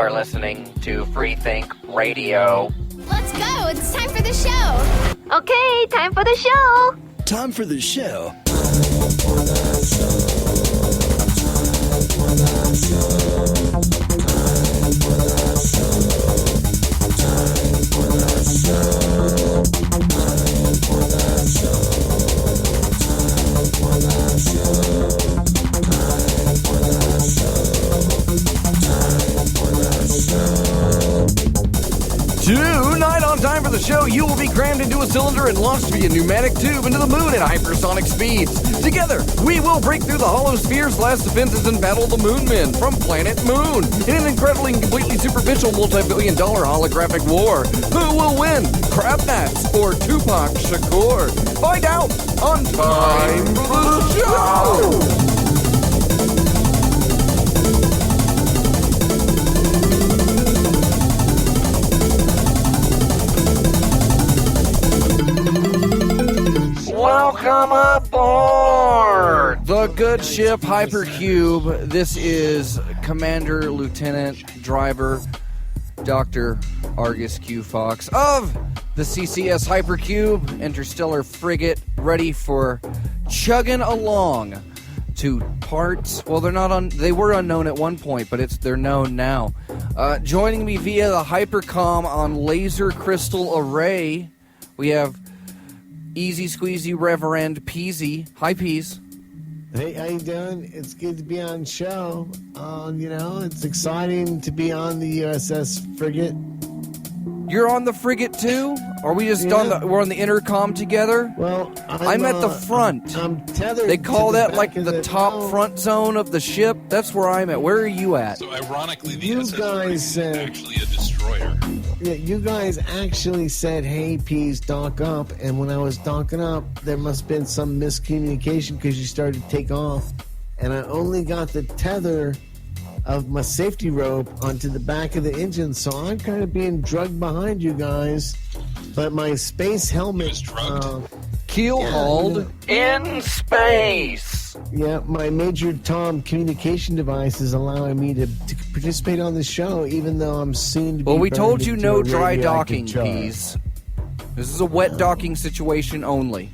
are listening to Freethink Radio. Let's go! It's time for the show! Okay, time for the show! Time for the show. Tonight on Time for the Show, you will be crammed into a cylinder and launched via pneumatic tube into the moon at hypersonic speeds. Together, we will break through the hollow sphere's last defenses and battle the Moon Men from Planet Moon in an incredibly and completely superficial multi-billion-dollar holographic war. Who will win, Crabmats or Tupac Shakur? Find out on Time for the Show! Welcome aboard the good ship Hypercube. This is Commander, Lieutenant, Driver, Dr. Argus Q. Fox of the CCS Hypercube interstellar frigate, ready for chugging along to parts. Well, they're not on. They were unknown at one point, but they're known now. Joining me via the Hypercom on Laser Crystal Array, we have Easy Squeezy Reverend Peasy. Hi, Peas. Hey, how you doing? It's good to be on show. It's exciting to be on the USS Frigate. You're on the frigate too? Are we just we're on the intercom together? Well, I'm at the front. I'm tethered. They call to that the like back of the top front zone of the ship. That's where I'm at. Where are you at? So ironically, the You SS guys is actually a destroyer. Yeah, you guys actually said, "Hey, Peas, dock up." And when I was docking up, there must have been some miscommunication because you started to take off, and I only got the tether of my safety rope onto the back of the engine, so I'm kind of being drugged behind you guys. But my space helmet was drugged? Keel hauled in space. Yeah, my Major Tom communication device is allowing me to participate on the show, even though I'm soon to be. Well, we told burned you into no a dry radioactive docking, charge. Peas. This is a wet docking situation only.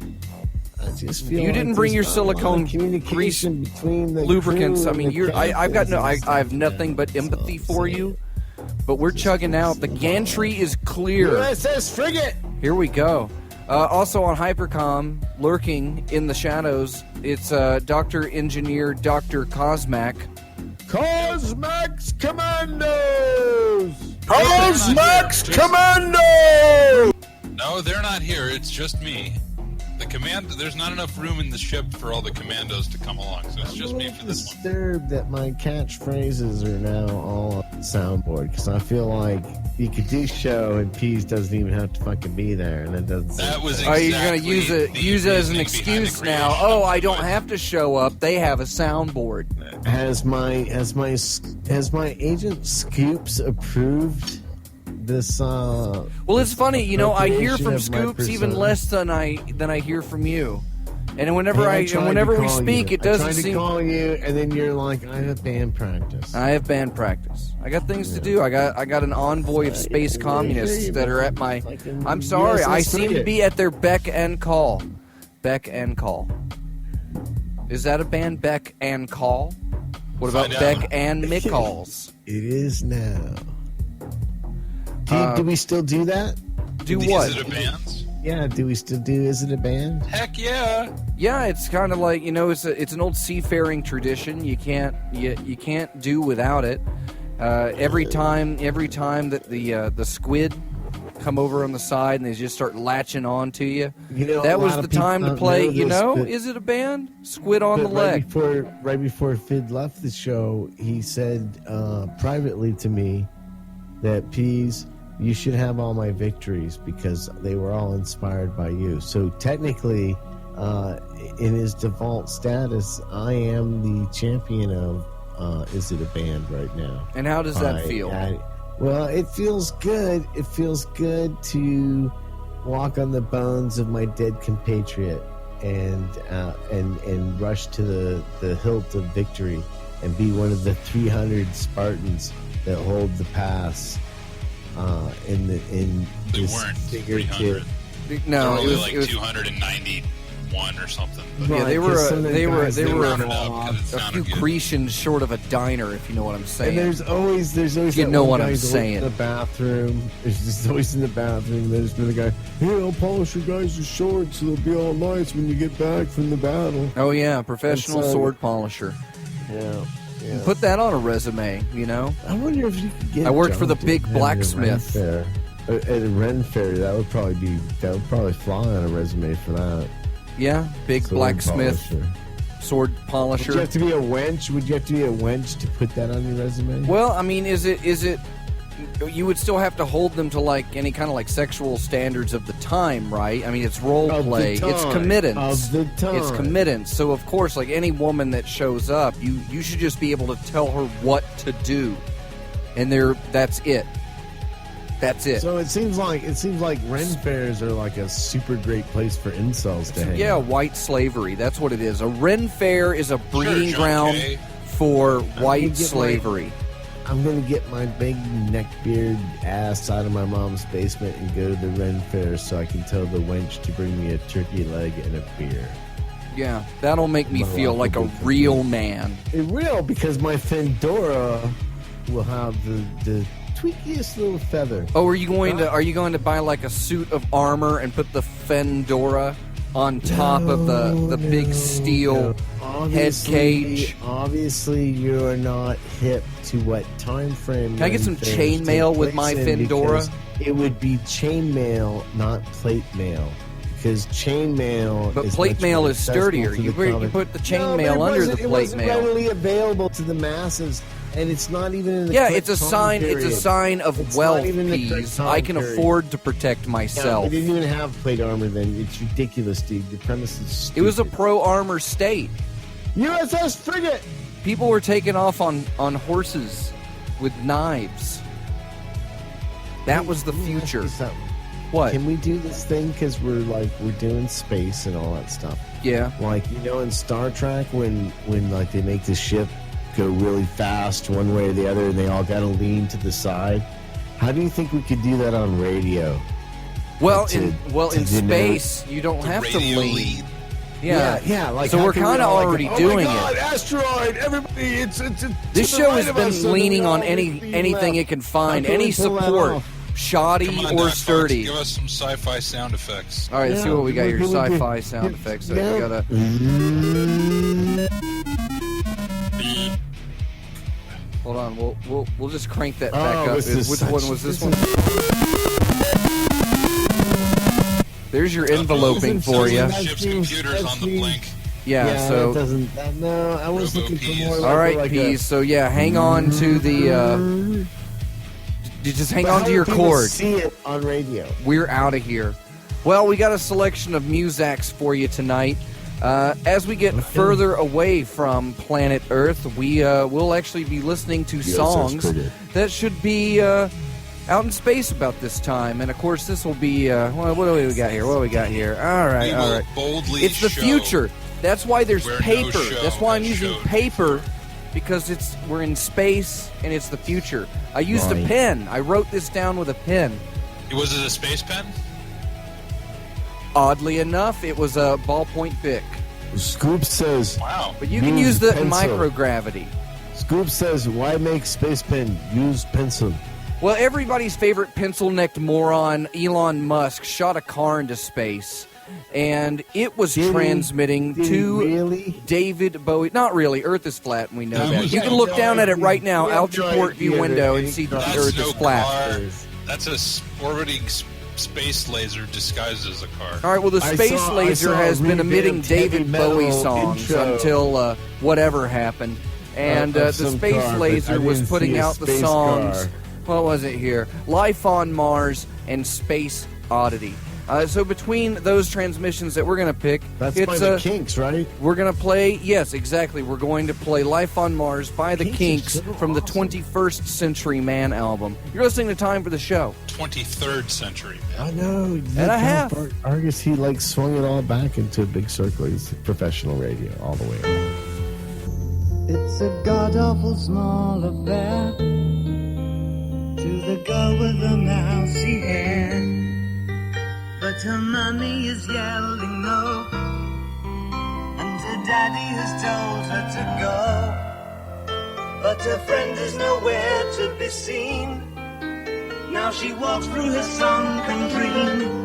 I just If feel you like didn't bring your there's not a lot of silicone communication between the lubricants. crew I mean, and the I've got no. I captains. have nothing but empathy for you. But we're chugging out. The gantry is clear. USS Frigate. Here we go. Also on Hypercom, lurking in the shadows, it's Dr. Engineer Dr. Cosmac. Cosmax Commandos! Cosmax Commando! No, they're not here. It's just me. There's not enough room in the ship for all the commandos to come along, so it's just me for this one. Disturbed that my catchphrases are now all on the soundboard, because I feel like you could do show and Peas doesn't even have to fucking be there, and it doesn't. That was Are you exactly going to use it as an excuse now? Oh, I don't have to show up. They have a soundboard. Has my agent Scoops approved this? Well, it's funny, I hear appropriation from of my Scoops even persona? less than I hear from you. And whenever Hey, I tried whenever to we call speak, you. it doesn't I tried seem. to call you, and then you're like, "I have band practice." I have band practice. I got things to do. I got an envoy of space communists that are at my. I'm sorry. I seem to be at their beck and call. Beck and call. Is that a band? Beck and call. What about Find Beck out. and Mickles? It is now. Do we still do that? Do Is what? it a band? Yeah, do we still do? Is it a band? Heck yeah! Yeah, it's kind of like it's an old seafaring tradition. You can't do without it. Every time that the squid come over on the side and they just start latching on to you. That was the time to play. Is it a band? Squid on the leg. Right before Fid left the show, he said privately to me that Peas, you should have all my victories because they were all inspired by you. So technically, in his default status, I am the champion of Is It a Band right now. And how does that feel? Well, it feels good. It feels good to walk on the bones of my dead compatriot and rush to the hilt of victory and be one of the 300 Spartans that hold the pass in They this weren't bigger 300. kit. No, Only it was, like it was 291 or something. But Yeah, they were some of the they were guys, they were rounded up 'cause it a sounded few good. Cretians short of a diner, if you know what I'm And saying. there's always You that know one what guy I'm who's always saying. in the bathroom. There's just always in the bathroom. There's another guy. Hey, I'll polish your guys' shorts. It'll be all nice when you get back from the battle. Oh yeah, professional And so- sword polisher. Yeah. Yeah. Put that on a resume, you know. I wonder if you could get. I worked for the Jonathan big at a blacksmith. RenFair. At a RenFair, that would probably fly on a resume for that. Yeah, big Sword blacksmith, polisher. sword Would you polisher. have to be a wench? Would you have to be a wench to put that on your resume? Well, I mean, is it? You would still have to hold them to like any kind of like sexual standards of the time, right? I mean, it's role Of the play, time. it's committance, Of the time. it's committance. So of course, like any woman that shows up, you should just be able to tell her what to do, and that's it. That's it. So it seems like RenFairs are like a super great place for incels to hang. Yeah, white slavery. That's what it is. A RenFair is a breeding John ground Kay. for gonna white get slavery. I'm gonna get my big neckbeard ass out of my mom's basement and go to the RenFair so I can tell the wench to bring me a turkey leg and a beer. Yeah, that'll make me My feel life like a will be real man. It will, because my Fedora will have the tweakiest little feather. Oh, are you going to buy like a suit of armor and put the Fedora on top of the big steel head cage? Obviously, you're not hip to what time frame. Can I get some RenFairs chain mail take with my place in, Fedora? because It would be chain mail, not plate mail. Because chain mail, But is plate much mail more is accessible sturdier. to You the common- put the chain No, but mail it under wasn't- the it plate wasn't mail. readily available to the masses, and it's not even in the Yeah, correct it's a sign. time It's a period. sign of It's wealth, not even the correct Peas. time I can period. afford to protect Yeah, myself. we didn't even have plate armor then. It's ridiculous, dude. The premise is stupid. It was a pro armor state. USS frigate. People were taking off on horses with knives. That was the Let me ask future. you something. What? Can we do this thing because we're doing space and all that stuff? Yeah. Like, in Star Trek when like they make the ship go really fast one way or the other and they all gotta lean to the side. How do you think we could do that on radio? Well, To- in to space, you don't The have to radio lean. lead. Yeah. Like, so how we're can we kind of all, already oh doing my God, it. Asteroid! Everybody, it's This to the show right has of us, so been that leaning we on all anything lean it left. can find, How can any we pull that support, off? shoddy Come on, or Doc Fox, sturdy. give us some sci-fi sound effects. All right, let's see what we got. Your we can- sci-fi sound effects. So Yeah. you gotta. Hold on, we'll just crank that back up. this is Which such- one was this this one? There's your enveloping for you. That's Ship's me, computers that's on the me. blink. Yeah. So that doesn't. No, I was looking for RoboPeas. more. all right, like Peas. So yeah, hang on to the. You just hang on to your cord. See it on radio. We're out of here. Well, we got a selection of Muzaks for you tonight. As we get further away from planet Earth, we'll actually be listening to songs that should be out in space about this time. And of course, this will be what do we got here? What do we got here? All right, We all will right. boldly It's the show future. That's why there's where no paper. show That's why I'm has using showed paper, because we're in space and it's the future. I used a Right. pen. I wrote this down with a pen. Was it a space pen? Oddly enough, it was a ballpoint Bic. Scoop says. Wow. But you can Use use the pencil. microgravity. Scoop says, "Why make space pen? Use pencil." Well, everybody's favorite pencil-necked moron, Elon Musk, shot a car into space, and it was Did he? transmitting Did he to really? David Bowie. Not really. Earth is flat, and we know That that. was You can no look down at it idea. right now, We have out your no port view idea window, that and any see the car- That's Earth no is flat. car. That's a orbiting space laser disguised as a car. All right, well, the I space saw laser has been emitting revamped heavy David metal Bowie songs intro. until whatever happened. And Of the some space car, but laser I was didn't putting see a out the space songs. car. What was it here? Life on Mars and Space Oddity. So between those transmissions that we're going to pick, That's it's by the Kinks, right? we're going to play, yes, exactly. We're going to play Life on Mars by the Kinks Kinks are so from the awesome. 21st Century Man album. You're listening to Time for the Show. 23rd century, man. I know. And a half. Argus, he swung it all back into a big circle. He's professional radio all the way. It's a god-awful small affair the girl with the mousy hair. But her mommy is yelling no, and her daddy has told her to go. But her friend is nowhere to be seen. Now she walks through her sunken dream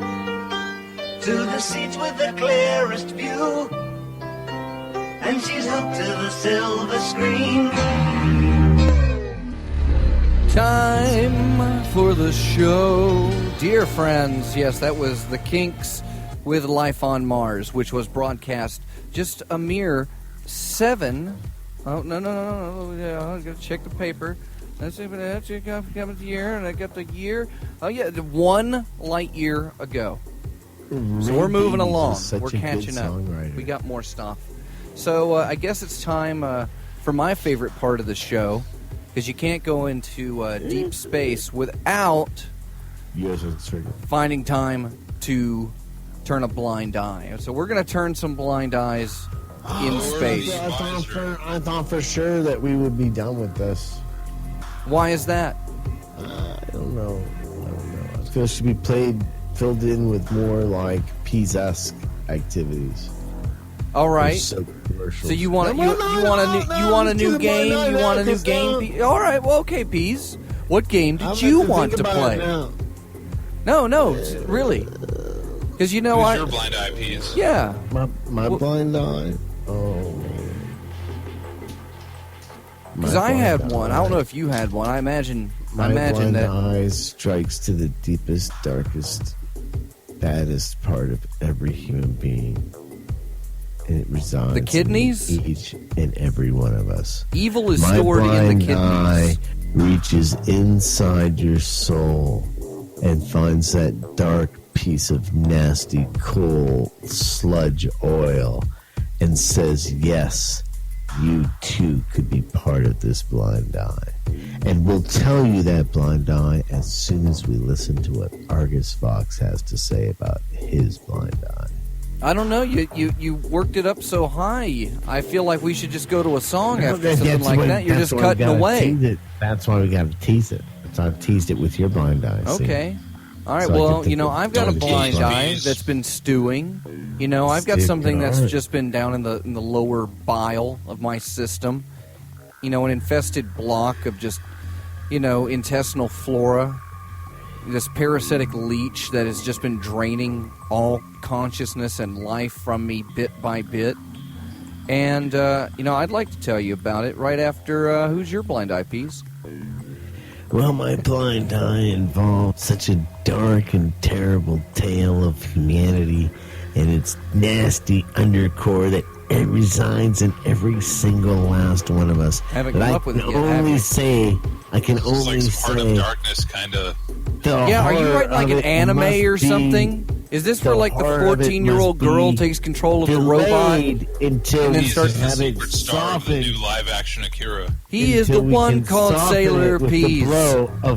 to the seats with the clearest view, and she's hooked to the silver screen. Time for the show. Dear friends, yes, that was the Kinks with Life on Mars, which was broadcast just a mere 7. Oh, no. Yeah, I got to check the paper. Let's see, but that's the year, and I got the year. Oh, yeah, 1 light year ago. So we're moving along. We're catching up. We got more stuff. So I guess it's time for my favorite part of the show, because you can't go into deep space without finding time to turn a blind eye. So we're going to turn some blind eyes in space. I thought for sure that we would be done with this. Why is that? I don't know. I feel it should be filled in with more like Peas-esque activities. All right. So you want a new game? You want a new game? All right. Well, okay, Peas. What game did you want to play? No, really. Because you know Who's your blind eye, Peas? Yeah. My blind eye. Oh man. Because I had one. I don't know if you had one. I imagine my blind that eye strikes to the deepest, darkest, baddest part of every human being, and it resides the kidneys. In each and every one of us. Evil is stored in the kidneys. My blind eye reaches inside your soul and finds that dark piece of nasty coal, sludge, oil, and says, "Yes, you too could be part of this blind eye." And we'll tell you that blind eye as soon as we listen to what Argus Fox has to say about his blind eye. I don't know. You worked it up so high. I feel like we should just go to a song after something like that. You're just cutting away. That's why we got to tease it. So I've teased it with your blind eye. Okay. See? All right. So well, I've got a blind eye that's been stewing. I've got something that's just been down in the lower bile of my system. An infested block of just, intestinal flora. This parasitic leech that has just been draining all consciousness and life from me bit by bit. And, I'd like to tell you about it right after Who's Your Blind Eye, Peas? Well, my blind eye involved such a dark and terrible tale of humanity and its nasty undercore that it resides in every single last one of us. Haven't come up with it yet, have you? I can only like say... Heart of Darkness kind of... Yeah, are you writing like an anime or something? Is this where like the 14-year-old girl takes control of the robot until and then He's starts the secret star of the new live-action Akira. He is the one called Sailor Peas.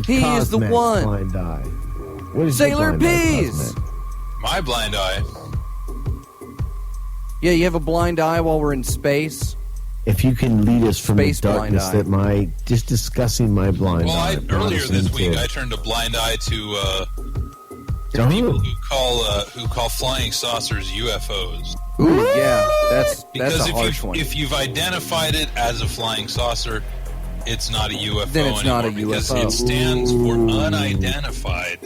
He is the one. Blind eye. What is Sailor Peas. My blind eye. Yeah, you have a blind eye while we're in space. If you can lead us from Space the darkness that just discussing my blind eye. Earlier this week, I turned a blind eye to people who call flying saucers UFOs. Ooh, yeah, that's because a harsh one. If you've identified it as a flying saucer, it's not a UFO then it's anymore not a because UFO. it stands for unidentified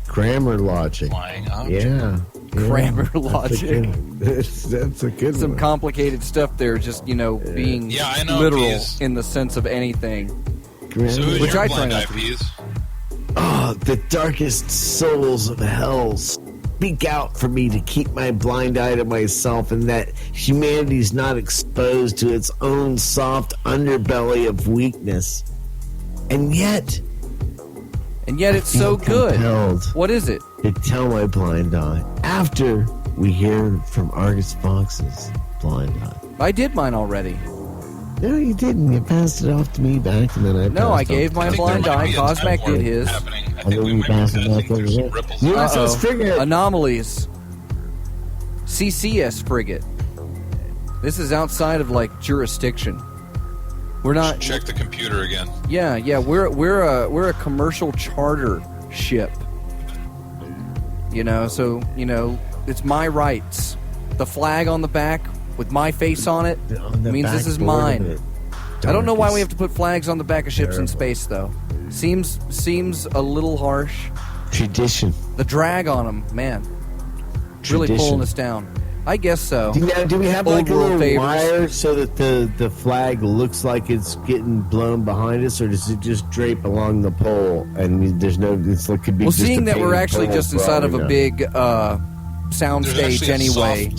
grammar logic. Flying object. Yeah. Grammar logic. That's a good Some one. complicated stuff there, just, being I know, literal Peas. in the sense of anything. So who's Which your I try blind not eye, to. Peas? Oh, the darkest souls of hell speak out for me to keep my blind eye to myself, and that humanity's not exposed to its own soft underbelly of weakness. And yet it's so good. compelled What is it? to tell my blind eye after we hear from Argus Fox's blind eye. I did mine already. No, you didn't. You passed it off to me back, and then I No, I passed gave off my to blind There might eye. be a Cosmac time warp did his. happening. I And think then we we might passed be it back testing over through some here. ripples. You Uh-oh. just figured. Anomalies. CCS frigate. This is outside of, jurisdiction. We're not. Check the computer again. Yeah. We're a commercial charter ship. So it's my rights. The flag on the back with my face on it means this is mine. I don't know why we have to put flags on the back of ships in space, though. Seems a little harsh. Tradition. The drag on them, man, really pulling us down. I guess so. Do we have like a little wire so that the flag looks like it's getting blown behind us, or does it just drape along the pole and there's no? It could be. Well, just seeing that we're actually just inside of a big soundstage anyway.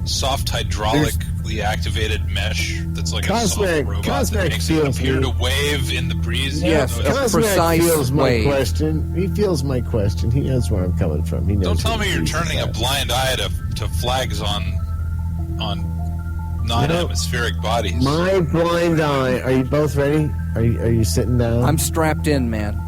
Soft hydraulically activated mesh that's like a soft robot that makes it appear to wave in the breeze. Yes, a precise feels my wave. question. He feels my question. He knows where I'm coming from. He knows. Don't tell me you're turning a blind eye to flags on non-atmospheric bodies. My blind eye. Are you both ready? Are you sitting down? I'm strapped in, man.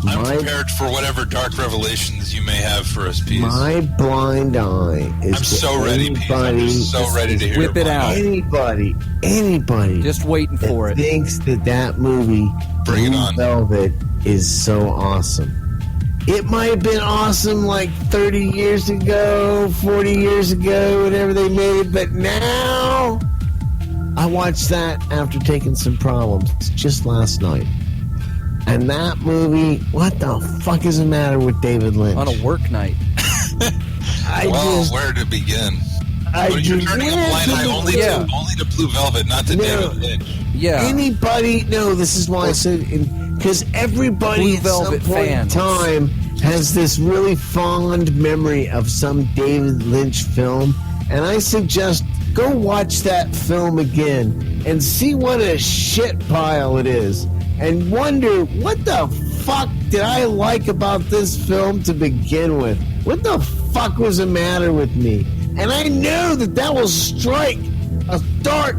I'm prepared for whatever dark revelations you may have for us, Peas. My blind eye is. I'm so ready, Peas. I'm just so ready to hear whip it out. Anybody, just waiting for it. Thinks that movie, Bring It Blue On. Velvet, is so awesome. It might have been awesome like 30 years ago, 40 years ago, whenever they made it, but now I watched that after taking some problems just last night. And that movie, what the fuck is the matter with David Lynch? On a work night. Where to begin? You're turning a blind eye only to Blue Velvet, not to David Lynch. Yeah. This is why I said, because everybody at some point in time has this really fond memory of some David Lynch film, and I suggest go watch that film again and see what a shit pile it is, and wonder, what the fuck did I like about this film to begin with? What the fuck was the matter with me? And I know that will strike a dark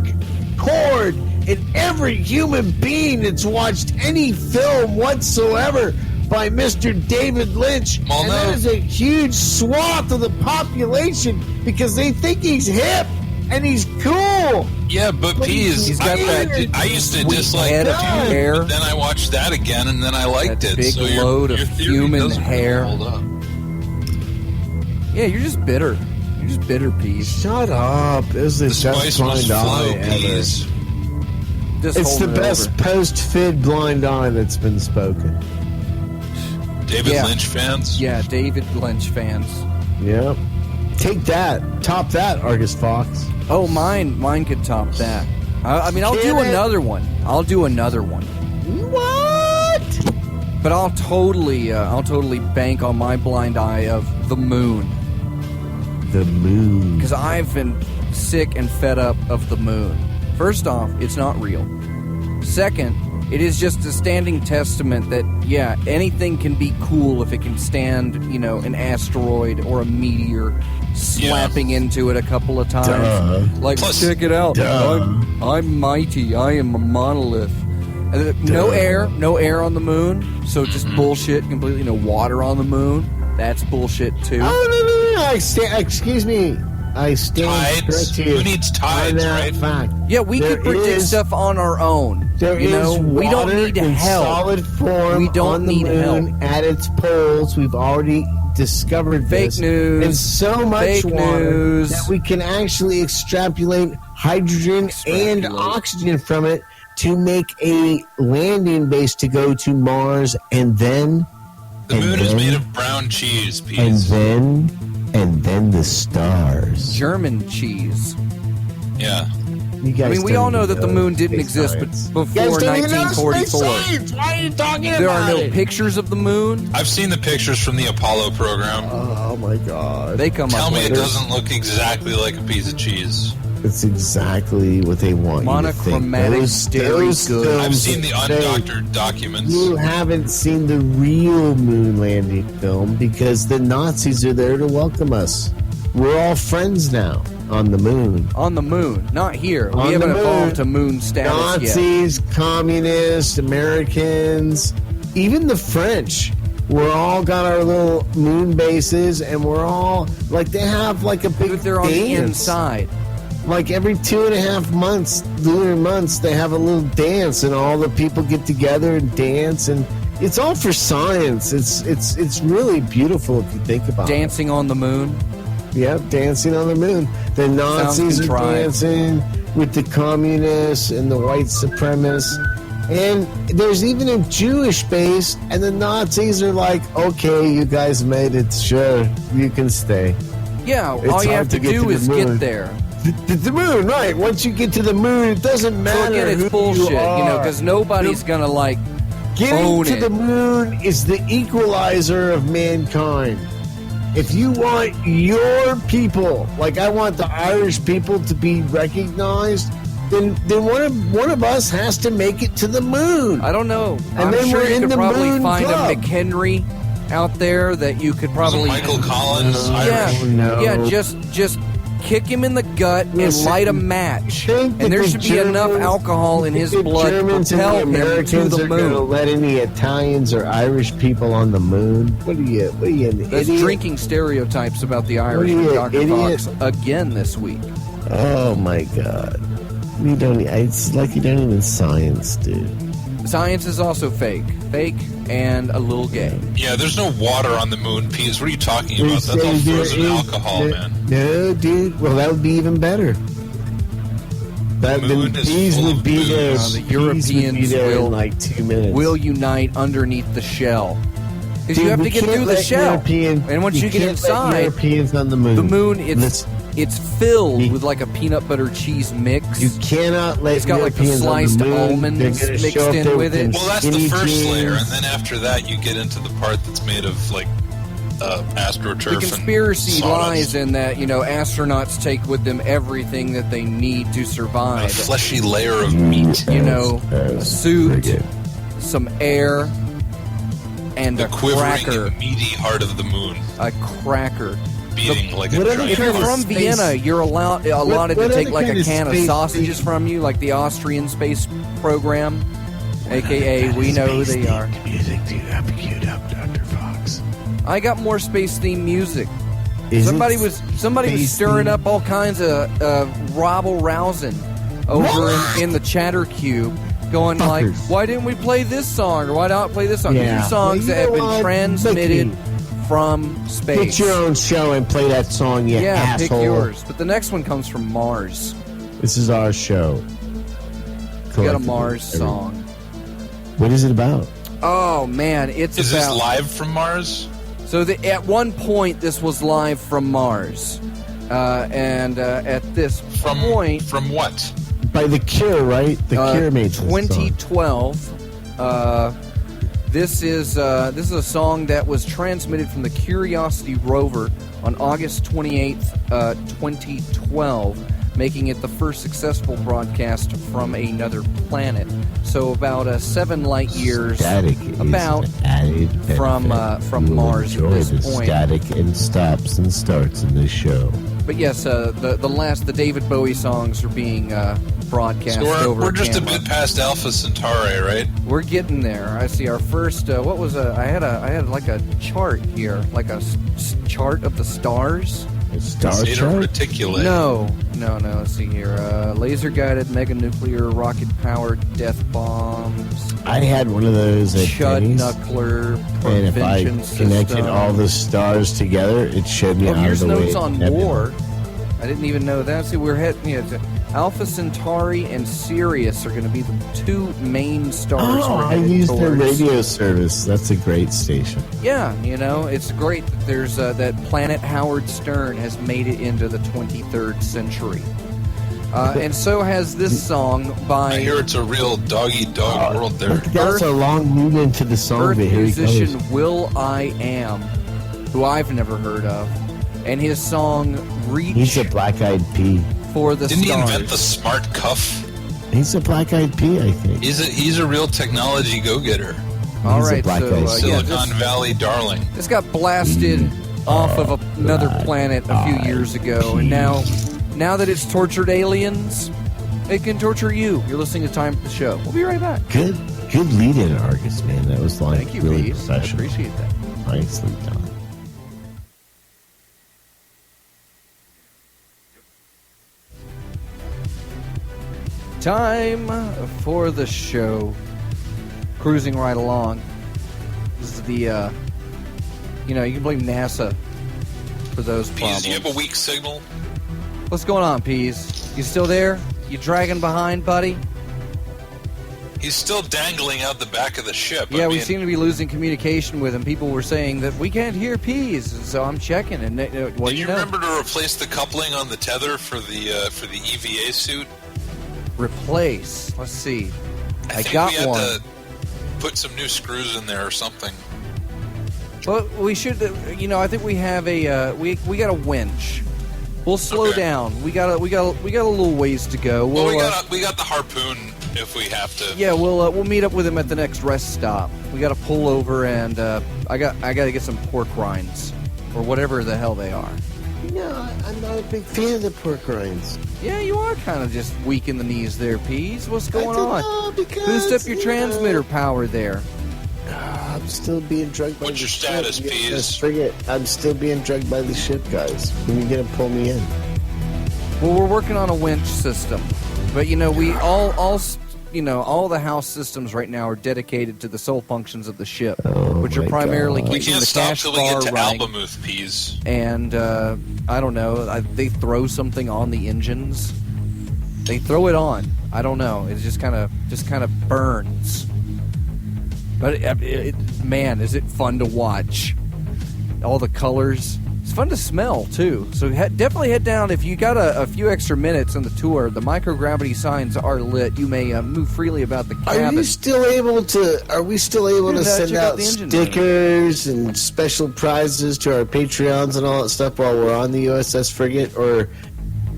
chord in every human being that's watched any film whatsoever by Mr. David Lynch. Well, and that is a huge swath of the population because they think he's hip and he's cool. Yeah, but Peas, he's got I used to dislike head of that, hair. but then I watched that again, and then I liked That it. big So load your of theory human doesn't really hair. hold up. Yeah, you're just bitter. You're just bitter, Peas. Shut up. This is the best Spice must blind flow, eye ever. Peas. Just It's the holding it best over. post-fid blind eye that's been spoken. David Yeah. Lynch fans? Yeah, David Lynch fans. Yep. Take that. Top that, Argus Fox. Oh, mine could top that. I mean, I'll Can do it? another one. What? But I'll totally bank on my blind eye of the moon. The moon. Because I've been sick and fed up of the moon. First off, it's not real. Second, it is just a standing testament that, yeah, anything can be cool if it can stand, an asteroid or a meteor slapping into it a couple of times. Duh. Like, Plus- check it out. Duh. I'm mighty. I am a monolith. And no air on the moon. So just bullshit completely. No water on the moon. That's bullshit too. Oh, no. Excuse me. I stand Tides? corrected you Who needs tides, on that right? fact. Yeah, we There could predict is- stuff on our own. There we don't water need in help. solid form We don't on the need moon help. at its poles. We've already discovered Fake this. news. And so much Fake water news. that we can actually extrapolate hydrogen and oxygen from it to make a landing base to go to Mars, and then The moon is made of brown cheese, Peas. and then the stars. German cheese. Yeah. You guys I mean, we don't all know even that the moon didn't space exist science. before You guys don't even know space 1944. science. Why are you talking There about are no it? pictures of the moon. I've seen the pictures from the Apollo program. Oh my god! They come Tell up me it later. doesn't look exactly like a piece of cheese. It's exactly what they want you to think. Monochromatic, very good. films I've seen the say undoctored documents. You haven't seen the real moon landing film because the Nazis are there to welcome us. We're all friends now on the moon. On the moon, not here. On We haven't the moon. evolved to moon status yet. Nazis, communists, Americans, even the French. We're all got our little moon bases, and we're all like they have like a big. But they're on the dance. inside. like every 2.5 months, lunar months, they have a little dance, and all the people get together and dance, and it's all for science. It's really beautiful if you think about Dancing on the moon. it. Yeah, dancing on the moon. The Nazis are dancing with the communists and the white supremacists. And there's even a Jewish base, and the Nazis are like, okay, you guys made it, sure, you can stay. Yeah, It's all you hard have to to get do to the is moon. get there. The moon, right. Once you get to the moon, it doesn't So matter again, it's who bullshit, you are. because nobody's gonna like Getting own to it. the moon is the equalizer of mankind. If you want your people, like I want the Irish people to be recognized, then one of us has to make it to the moon. I don't know. And I'm then sure we're you in could the probably Moon find Club. a McHenry out there that you could Wasn't probably Michael Collins yeah, Irish? No. yeah, just kick him in the gut and Listen, light a match, think that and there the should be enough Germans- alcohol in his the blood to Germans and propel the him to Americans the are going to moon. let any Italians or Irish people on the moon? What are you, an That's idiot? drinking stereotypes about the Irish What are with you, Dr. idiot? Fox again this week. Oh my God! You don't. It's like you don't even science, dude. Science is also fake and a little gay. Yeah, there's no water on the moon, Peas. What are you talking about? That's all frozen alcohol, man. No, dude. Well, that would be even better. That The moon the is bees full would of be booze. there. The Bees would be Europeans there will- in like 2 minutes. Will unite underneath the shell. Because Dude, you have we to get can't through the let shell. European- And once you get can't let inside, Europeans on the moon. the moon, it's Listen, filled You- with like a peanut butter cheese mix. you cannot let It's got like the Europeans sliced on the moon. almonds They're gonna mixed show up in there with it. them Well, that's the skinny first jeans. layer, and then after that, you get into the part that's made of like astroturf. The conspiracy and sawdust. lies in that, astronauts take with them everything that they need to A survive. fleshy layer of meat. A suit, some air, and The a quivering, cracker. meaty heart of the moon, A cracker. beating like a what other giant If you're kind of from space- Vienna, you're allotted what to take other like kind a of can of space sausages theme? from you, like the Austrian space program, aka we know who they are. Music do you have queued up, Dr. Fox? I got more space themed music. Is Somebody it was space stirring themed? up all kinds of rabble rousing over in the chatter cube, going like, Fuckers. "Why didn't we play this song? Or why not play this song?" Yeah. These are songs Well, you that have know been what? transmitted Mickey, from space. Get your own show and play that song, you yeah, asshole. pick yours. But the next one comes from Mars. This is our show. We got a Mars song. What is it about? Oh man, it's Is about. this live from Mars? So at one point, this was live from Mars, and at this point, From what? By The Cure, right? The Cure made this song. 2012. This is a song that was transmitted from the Curiosity rover on August 28th, 2012, making it the first successful broadcast from another planet. So about 7 light years Static is about an added from benefit. from You will Mars at enjoy this the point. static and stops and starts in this show. But yes, the David Bowie songs are being broadcast So over we're just a camera. bit past Alpha Centauri, right? We're getting there. I see our first. What was I had like a chart here, like a chart of the stars. Star Zeta chart? Reticuli. No. Let's see here. Laser guided, mega nuclear, rocket powered death bombs, I had one of those at Chud Denny's, Knuckler and if I prevention connected system. all the stars together, it showed me Oh, out here's of the way. notes on nebula. war. I didn't even know that. See, we're heading. Alpha Centauri and Sirius are going to be the 2 main stars. Oh, we're I headed used their towards. radio service. That's a great station. Yeah, it's great that there's that planet Howard Stern has made it into the 23rd century. And so has this song by I hear it's a real dog-eat-dog world there. That's a long lead into the song, Earth but here he musician goes. Will I Am, who I've never heard of, and his song "Reach He's a black-eyed pea. for the Didn't he Stars." invent the smart cuff? He's a black-eyed pea, I think. He's a real technology go-getter. All He's a right, black so guy. yeah, Silicon Valley darling. this got blasted off of another planet a few years ago, and now that it's tortured aliens, it can torture you. You're listening to Time for the Show. We'll be right back. Good lead-in, Argus, man. That was like Thank you, really Pete. I professional. appreciate that. Nicely done. Time for the show. Cruising right along. This is the, you can blame NASA for those problems. Peas, you have a weak signal? What's going on, Peas? You still there? You dragging behind, buddy? He's still dangling out the back of the ship. Yeah, we seem to be losing communication with him. People were saying that we can't hear Peas, so I'm checking. And what do you you know? remember to replace the coupling on the tether for the EVA suit? Replace. Let's see. I think got we had one. to put some new screws in there or something. Well, we should. I think we have a. We got a winch. We'll slow down. We got a little ways to go. Well, we got the harpoon if we have to. Yeah, we'll meet up with him at the next rest stop. We got to pull over, and I got to get some pork rinds or whatever the hell they are. No, I'm not a big fan of the pork rinds. Yeah, you are kind of just weak in the knees there, Peas. What's going I on? don't know, because, Boost up your transmitter power there. I'm still being drugged by What's the your ship. status, Peas? Forget, I'm still being drugged by the ship, guys. When you gonna pull me in? Well, we're working on a winch system, but we all the house systems right now are dedicated to the sole functions of the ship, which are my primarily God. We keeping can't the stop cash till we bar get to running. Albemuth, Peas. And I don't know. They throw something on the engines. They throw it on. I don't know. It just kind of burns. But man, is it fun to watch? All the colors. It's fun to smell too. So definitely head down if you got a few extra minutes on the tour. The microgravity signs are lit. You may move freely about the cabin. Are we still able to send check out out the engine stickers and special prizes to our Patreons and all that stuff while we're on the USS Frigate? Or,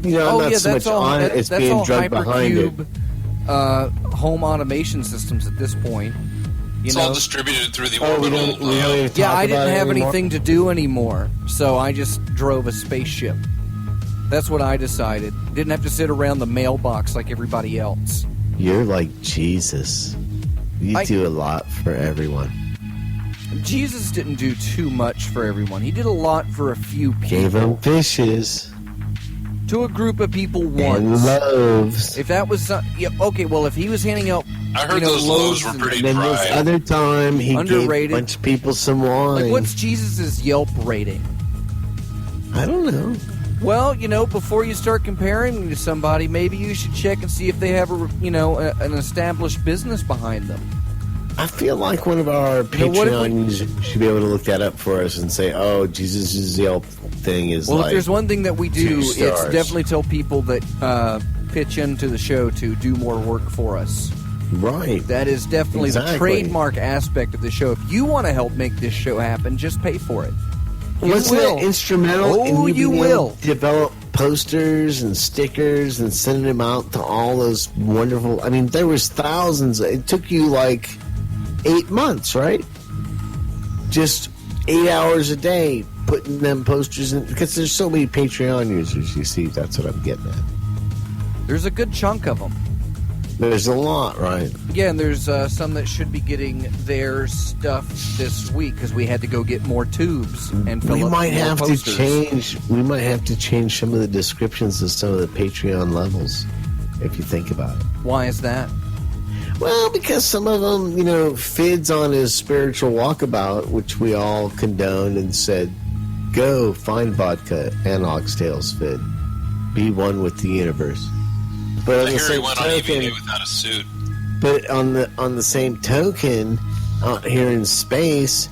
I'm not so much on it. It's that's being all drugged behind it. Hypercube home automation systems at this point. It's all distributed through the We orbital. don't even talk Yeah, I about didn't it have anymore. anything to do anymore, so I just drove a spaceship. That's what I decided. Didn't have to sit around the mailbox like everybody else. You're like Jesus. You do a lot for everyone. Jesus didn't do too much for everyone. He did a lot for a few people. Gave them fishes To a group of people and once. loaves. If that was... okay, well, if he was handing out... I heard those loaves were and- pretty And then this dry. other time, he Underrated. gave a bunch of people some wine. Like, what's Jesus' Yelp rating? I don't know. Well, before you start comparing to somebody, maybe you should check and see if they have an established business behind them. I feel like one of our Patreon users should be able to look that up for us and say, "Oh, Jesus' Yelp thing is Well, like." if there's one thing that we do, 2 it's stars. definitely tell people that pitch into the show to do more work for us. Right. That is definitely the Exactly. trademark aspect of the show. If you want to help make this show happen, just pay for it. Wasn't will. it instrumental Oh, in you you being will. able to develop posters and stickers and sending them out to all those wonderful... I mean, there was thousands. It took you like 8 months, right? Just 8 hours a day putting them posters in... Because there's so many Patreon users, you see. That's what I'm getting at. There's a good chunk of them. There's a lot, right? Yeah, and there's some that should be getting their stuff this week because we had to go get more tubes and fill We up might more have posters. to change. We might have to change some of the descriptions of some of the Patreon levels, if you think about it. Why is that? Well, because some of them, Fid's on his spiritual walkabout, which we all condoned and said, "Go find vodka and oxtails, Fid. Be one with the universe." But I on the hear he same went on EVA token, without a suit. but on the same token, out here in space,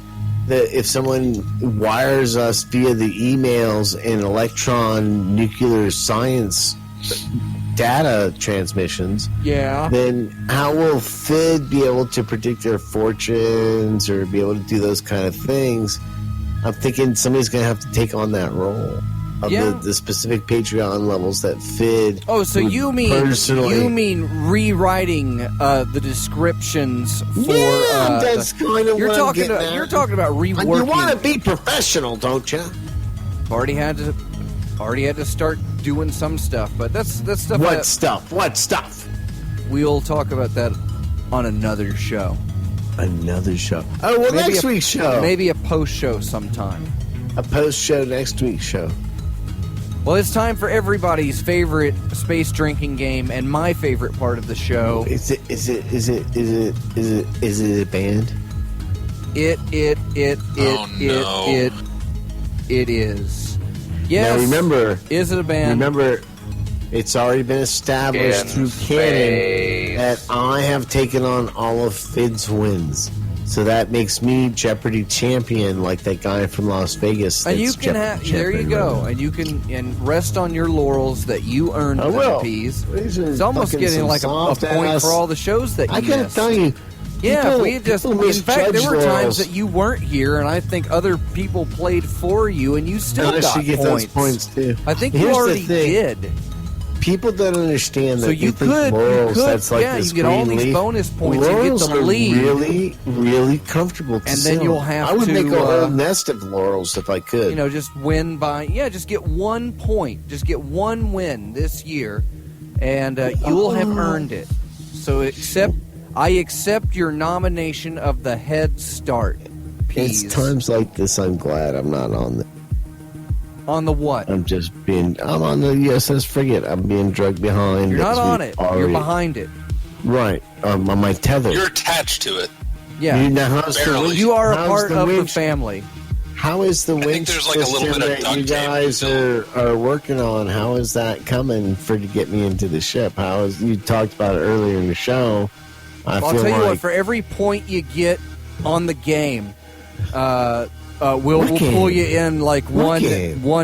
that if someone wires us via the emails and electron nuclear science data transmissions, Yeah. then how will Fid be able to predict their fortunes or be able to do those kind of things? I'm thinking somebody's going to have to take on that role of Yeah. the specific Patreon levels that Fid. Oh, so would you mean personally- rewriting the descriptions for? Yeah, that's kind of you're what I'm talking getting about. at. You're talking about And reworking. you want to be professional, don't you? already had to start doing some stuff, but that's stuff. What that stuff? What stuff? we'll talk about that on another show. Another show. Oh, well, Maybe next week's show. Maybe a post show sometime. A post show next week's show. Well, it's time for everybody's favorite space drinking game and my favorite part of the show. Is it a band? It is. Yes. Now remember, is it a band? Remember, it's already been established through canon that I have taken on all of Fid's wins. So that makes me Jeopardy champion, like that guy from Las Vegas. And you can have. There you go. And you can rest on your laurels that you earned the Peas. It's almost getting like a point for all the shows that you I gotta missed. tell you. Yeah, people, we just. In fact, there were times that you weren't here, and I think other people played for you, and you still got you get points. those points too. I think you already did. People don't understand that. So you could, that's like you get all these bonus points. Laurels you get the lead, really, really comfortable. To and then you'll have to. I would make a whole nest of laurels if I could. Just win by just get 1 point, just get one win this year, and you'll have earned it. So I accept your nomination of the Head Start. Peas. It's times like this I'm glad I'm not on the. On the what? I'm on the USS Frigate. I'm being dragged behind. You're not on it. You're behind it. Right. On my tether. You're attached to it. Yeah. You are a part of the family. How is the winch there's like a little system bit of that duct you tape guys are working on? How is that coming to get me into the ship? You talked about it earlier in the show. I'll tell you what. For every point you get on the game, we'll pull you in like one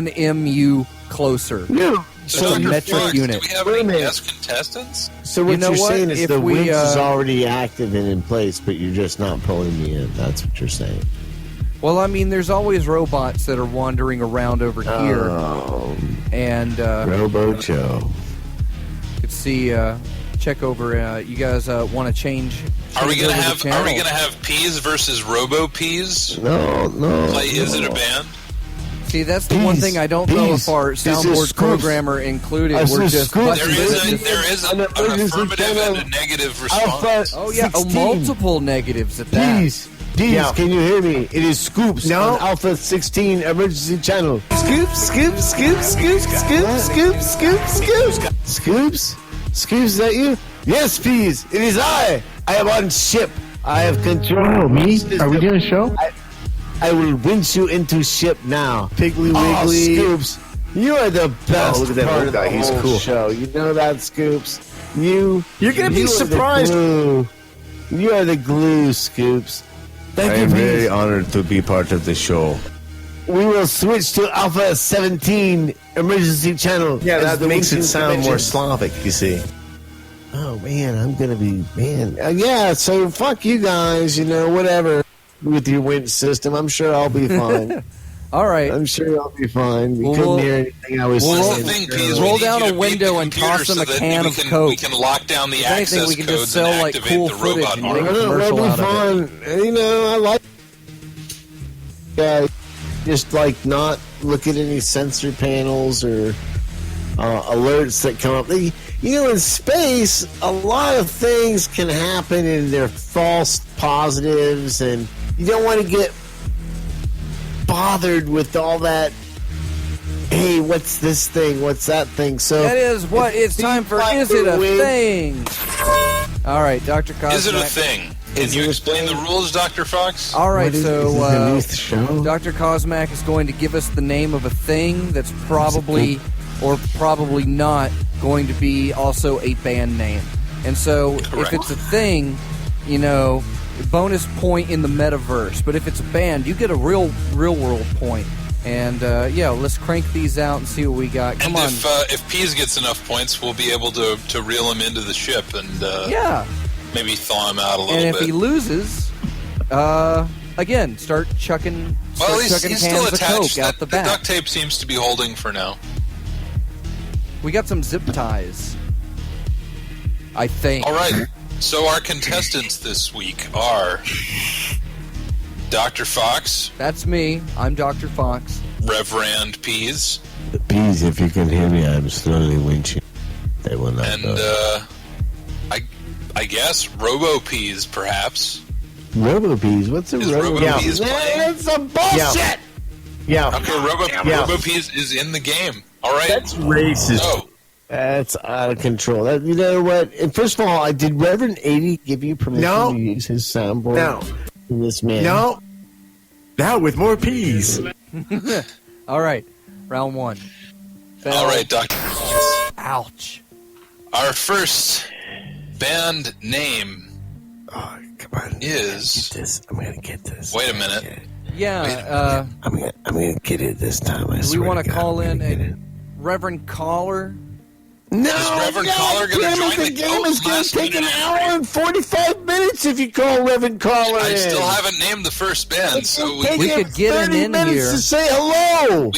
MU closer. No. So a metric unit. Do we have any guest contestants? So what you're saying is the winch is already active and in place, but you're just not pulling me in. That's what you're saying. Well, I mean, there's always robots that are wandering around over here, and Robo Joe. You could see. Check over. You guys want to change? Are we gonna have Peas versus RoboPeas? No. Is it a band? See, that's the one thing I don't know if our soundboard programmer included. We're just there is an affirmative and a negative response. Oh yeah, multiple negatives at that. Peas, can you hear me? It is Scoops on Alpha 16 emergency channel. Scoops. Scoops, is that you? Yes, Peas. It is I. I am on ship. I have control. Oh, me? Are we doing a show? I will winch you into ship now. Piggly Wiggly. Scoops. You are the best look at that part of the whole cool show. You know that, Scoops. You're going to be surprised. You are the glue, Scoops. I am very honored to be part of the show. We will switch to Alpha 17 emergency channel. Yeah, that makes it sound more Slavic, you see. Oh, man, I'm going to be, yeah, so fuck you guys, whatever, with your winch system. I'm sure I'll be fine. All right. I'm sure I'll be fine. We couldn't hear anything I was saying. Roll down a window and toss them a can of Coke. We can lock down the access we can just codes sell and like activate cool the footage robot and arm. make a commercial out of it. I like just like not look at any sensor panels or alerts that come up. In space, a lot of things can happen and they're false positives, and you don't want to get bothered with all that. Hey, what's this thing? What's that thing? So that is what it's time for. Is it a thing? All right, Dr. Cosmac. Is it a thing? Can you explain the rules, Dr. Fox? All right, so Dr. Cosmac is going to give us the name of a thing that's probably or probably not going to be also a band name. And so if it's a thing, bonus point in the metaverse. But if it's a band, you get a real world point. And let's crank these out and see what we got. Come on. If Peas gets enough points, we'll be able to reel him into the ship and maybe thaw him out a little bit. And if he loses, again, start chucking he's cans still of attached. Coke out the back. The duct tape seems to be holding for now. We got some zip ties, I think. All right. So our contestants this week are Dr. Fox. That's me. I'm Dr. Fox. Reverend Peas. Peas, if you can hear me, I'm slowly winching. They will not. And I guess RoboPeas, perhaps. RoboPeas? What's a RoboPeas? That's some bullshit. Yeah. Okay, RoboPeas is in the game. All right. That's racist. Oh, That's out of control. You know what? And first of all, did Reverend 80 give you permission to use his soundboard? No. This man. No. Now with more peas. All right, round one. all right, Dr. Ouch. Our first band name Oh, come on. is. This. I'm gonna get this. Wait a minute. Yeah, I'm gonna get it this time. I do we swear want to God, call I'm in gonna get a it. Reverend Caller? No, Is Reverend Caller gonna damn it, join the game is going last to take an minute hour entry? and 45 minutes if you call Reverend Caller I in. still haven't named the first band, so Take We him could get him 30 in minutes here. to say hello.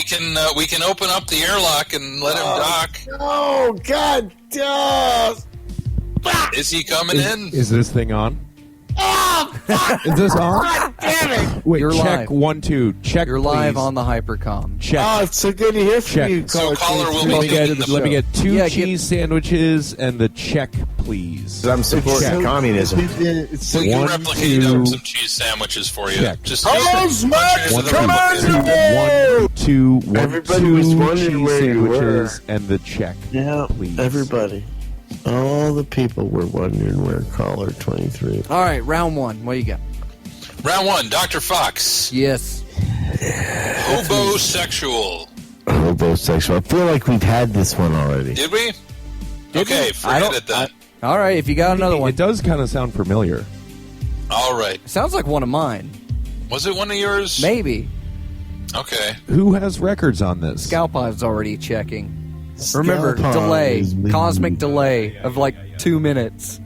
we can open up the airlock and let him dock. Oh, God. Is he coming in? Is this thing on? Oh, fuck. Is this on? God damn it. Wait, You're check live. 1 2. Check. You're live please. on the Hypercom. Check. Oh, it's so good to hear from Check. you, So Caller will let be me doing get, the let me get 2 Yeah, cheese sandwiches and the check, please. I'm supporting Check. communism. It's so We can 1 replicate 2. some cheese sandwiches for you. Check. Just Hello, punch Smack! it into the Come robot. on! 1 2 1 Everybody 2 was wondering cheese where you sandwiches and the check. Yeah, Please. everybody. All the people were wondering where Caller 23. All right, round one. What do you got? Round 1, Dr. Fox. Yes. Hobosexual. Homosexual. I feel like we've had this one already. Did we? Okay, I forget don't- it then. All right, if you got another one. It does kind of sound familiar. All right. Sounds like one of mine. Was it one of yours? Maybe. Okay. Who has records on this? Scalpod's already checking. Remember, Scalpon delay. is me. Cosmic delay of like 2 minutes.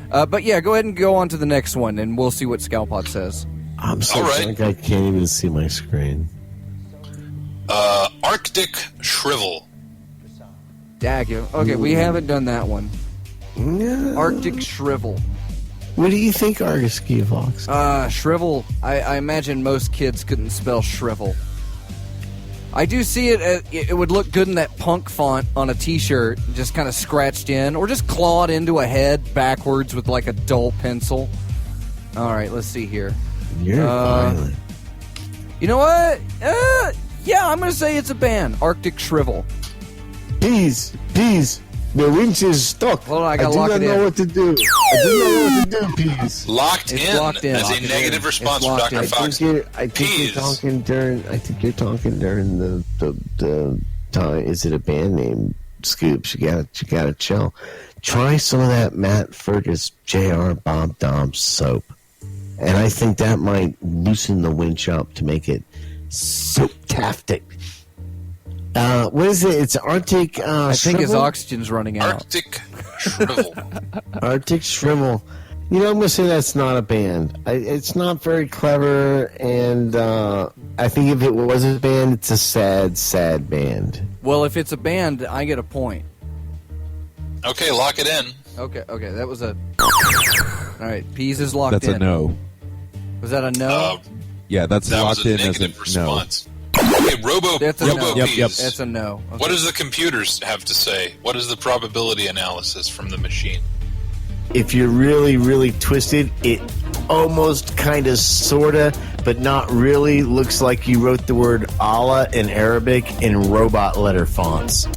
But yeah, go ahead and go on to the next one, and we'll see what Scalpod says. I'm so All right. drunk I can't even see my screen. Arctic Shrivel. Dag. Okay, we haven't done that one. Yeah. Arctic Shrivel. What do you think, Argus Ski Fox? Shrivel. I imagine most kids couldn't spell shrivel. I do see it. It would look good in that punk font on a T-shirt, just kind of scratched in, or just clawed into a head backwards with like a dull pencil. All right, let's see here. You're violent. You know what? Yeah, I'm gonna say it's a band. Arctic Shrivel. Peas. The winch is stuck. Hold on, I do gotta lock not it know in. what to do. I do not know what to do, Peas. Locked It's in locked in. as Locked a it negative in. response It's from locked Dr. in. Fox. I think Peas. you're talking during the time. Is it a band name? Scoops. You gotta chill. Try some of that Matt Fergus Jr. Bob Dobbs soap, and I think that might loosen the winch up to make it soap-tastic. What is it? It's Arctic. I think his Shrivel? oxygen's running out. Arctic Shrivel. Arctic Shrivel. You know, I'm gonna say that's not a band. It's not very clever, and I think if it was a band, it's a sad, sad band. Well, if it's a band, I get a point. Okay, lock it in. Okay, that was a. All right, Peas is locked That's in. a no. Was that a no? Yeah, that's That locked was a in as a negative no. response. Okay, That's a no. RoboPeas. Yep. That's a no. Okay. What does the computers have to say? What is the probability analysis from the machine? If you're really, really twisted, it almost kind of, sorta, but not really looks like you wrote the word Allah in Arabic in robot letter fonts.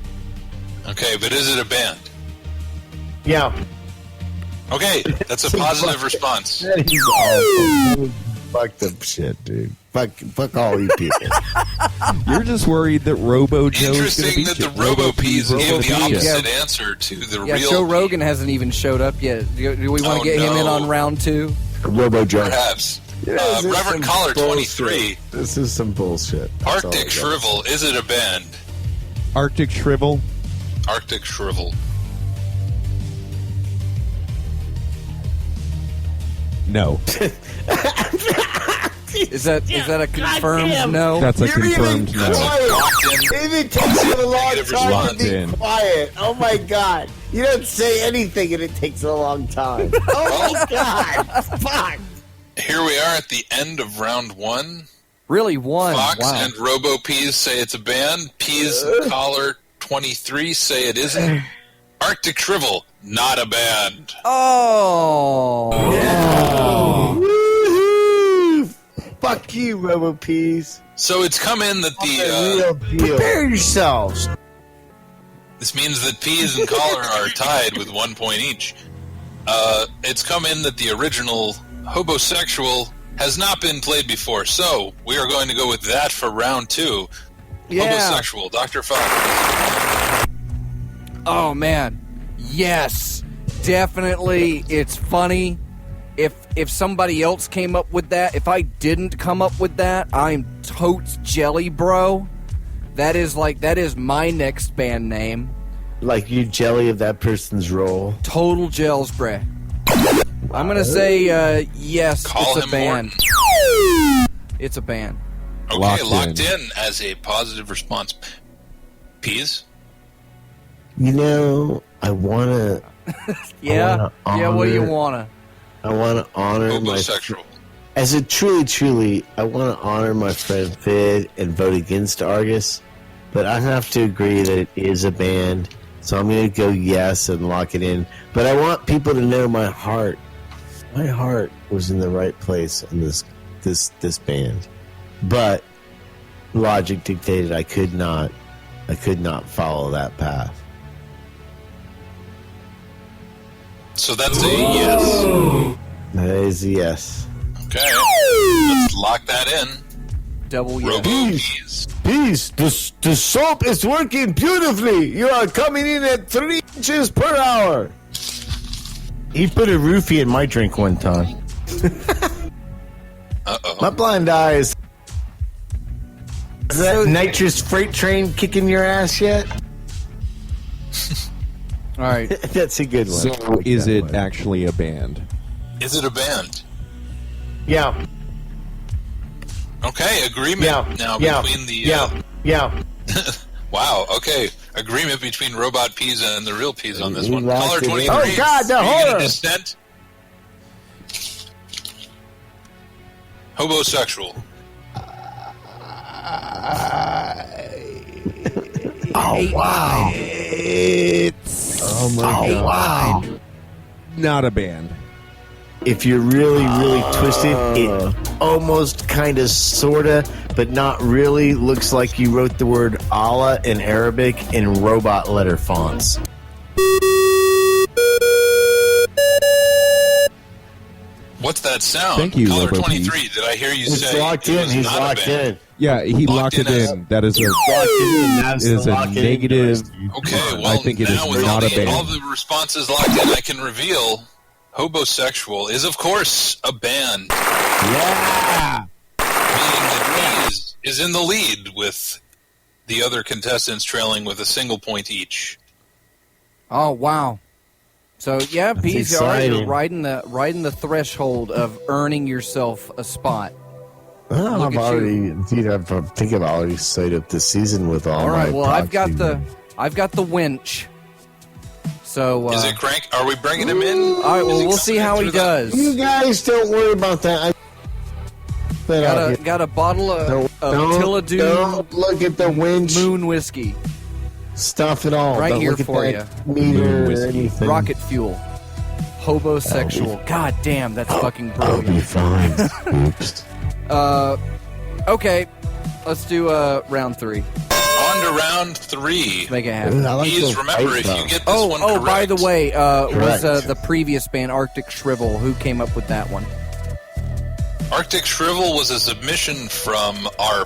Okay, but is it a band? Yeah. Okay, that's a positive response. That is awesome. Fuck the shit, dude. Fuck all you people. You're just worried that Robo Joe's going to Interesting beat that you. the RoboPeas gave the RoboPeas. opposite answer to the Yeah, real Joe Pete. Rogan hasn't even showed up yet. Do we want to Oh, get him in no. on round 2? Robo Joe. Perhaps. This is Reverend some Collar bullshit. 23. This is some bullshit. That's all I Arctic got. Shrivel. Is it a band? Arctic Shrivel. Arctic Shrivel. No. Is that a confirmed no? That's a You're confirmed even no. quiet. Even takes you a long Negative time response. to be In. quiet. Oh my god. You don't say anything and it takes a long time. Oh my god. Fuck. Here we are at the end of round 1. Really one. Fox Wow. and RoboPeas say it's a band. Peas Collar 23 say it isn't. Arctic Shrivel, not a band. Oh. Woohoo! Fuck you, RoboPeas. So it's come in that The real deal. Prepare yourselves. This means that Peas and Collar are tied with 1 point each. It's come in that the original Hobosexual has not been played before, so we are going to go with that for round 2. Yeah. Hobosexual, Dr. Fox. Oh man, yes, definitely. It's funny. If somebody else came up with that, if I didn't come up with that, I'm totes jelly, bro. That is my next band name. Like you jelly of that person's role. Total gels, bruh. I'm gonna say yes. Call it's a him band. Morton. It's a band. Okay, locked in as a positive response. Peas? You know, I wanna. Yeah. What do you wanna? I wanna honor Hobosexual. As a truly, I want to honor my friend Fid and vote against Argus, but I have to agree that it is a band, so I'm going to go yes and lock it in. But I want people to know my heart was in the right place in this band, but logic dictated I could not follow that path. So that's a yes. That is a yes. Okay, let's lock that in. Double yes. RoboPeas. Peace, the soap is working beautifully. You are coming in at 3 inches per hour. He put a roofie in my drink one time. Uh-oh. My blind eyes. Is that nitrous freight train kicking your ass yet? All right. That's a good one. So is it actually a band? Is it a band? Yeah. Okay, agreement now between the... Wow, okay. Agreement between Robot Peas and the real Peas on this one. Caller 23. Oh, God, the horror! Dissent. Hobosexual. Oh, wow. Oh, my God. Wow. Not a band. If you're really, really twisted, it almost kind of, sort of, but not really looks like you wrote the word Allah in Arabic in robot letter fonts. What's that sound? Thank you, Caller RoboPeas. 23, did I hear you It's say locked it in. was He's not a locked band? in. Yeah, he locked it in. That is a Locked it in. That's it is the a lock it in negative. noise. Okay, well, I think it is now with not all a band. all the responses locked in, I can reveal Hobosexual is, of course, a band. Yeah. Meaning that Peas is in the lead with the other contestants trailing with a single point each. Oh wow. So yeah, That's Peas, you're exciting. riding the threshold of earning yourself a spot. Well, Look I've at already, I think I've already set up the season with all All right. my Well, I've got proxy. the winch. So Is it crank? Are we bringing him in? all right. Well, Is he we'll see coming how in he through that? does. You guys don't worry about that. Got a bottle of Don't Tilladoon look at the winch Moon whiskey, stuff at all. Right Don't here look at for that meter or anything. rocket fuel, hobosexual. God damn, that's fucking I'll be brilliant. fine. Oops. Okay, let's do round 3. On to round 3. Make it happen. I like Peas, those remember, pipe if you though. get this one correct... By the way, was Correct. the previous band Arctic Shrivel? Who came up with that one? Arctic Shrivel was a submission from our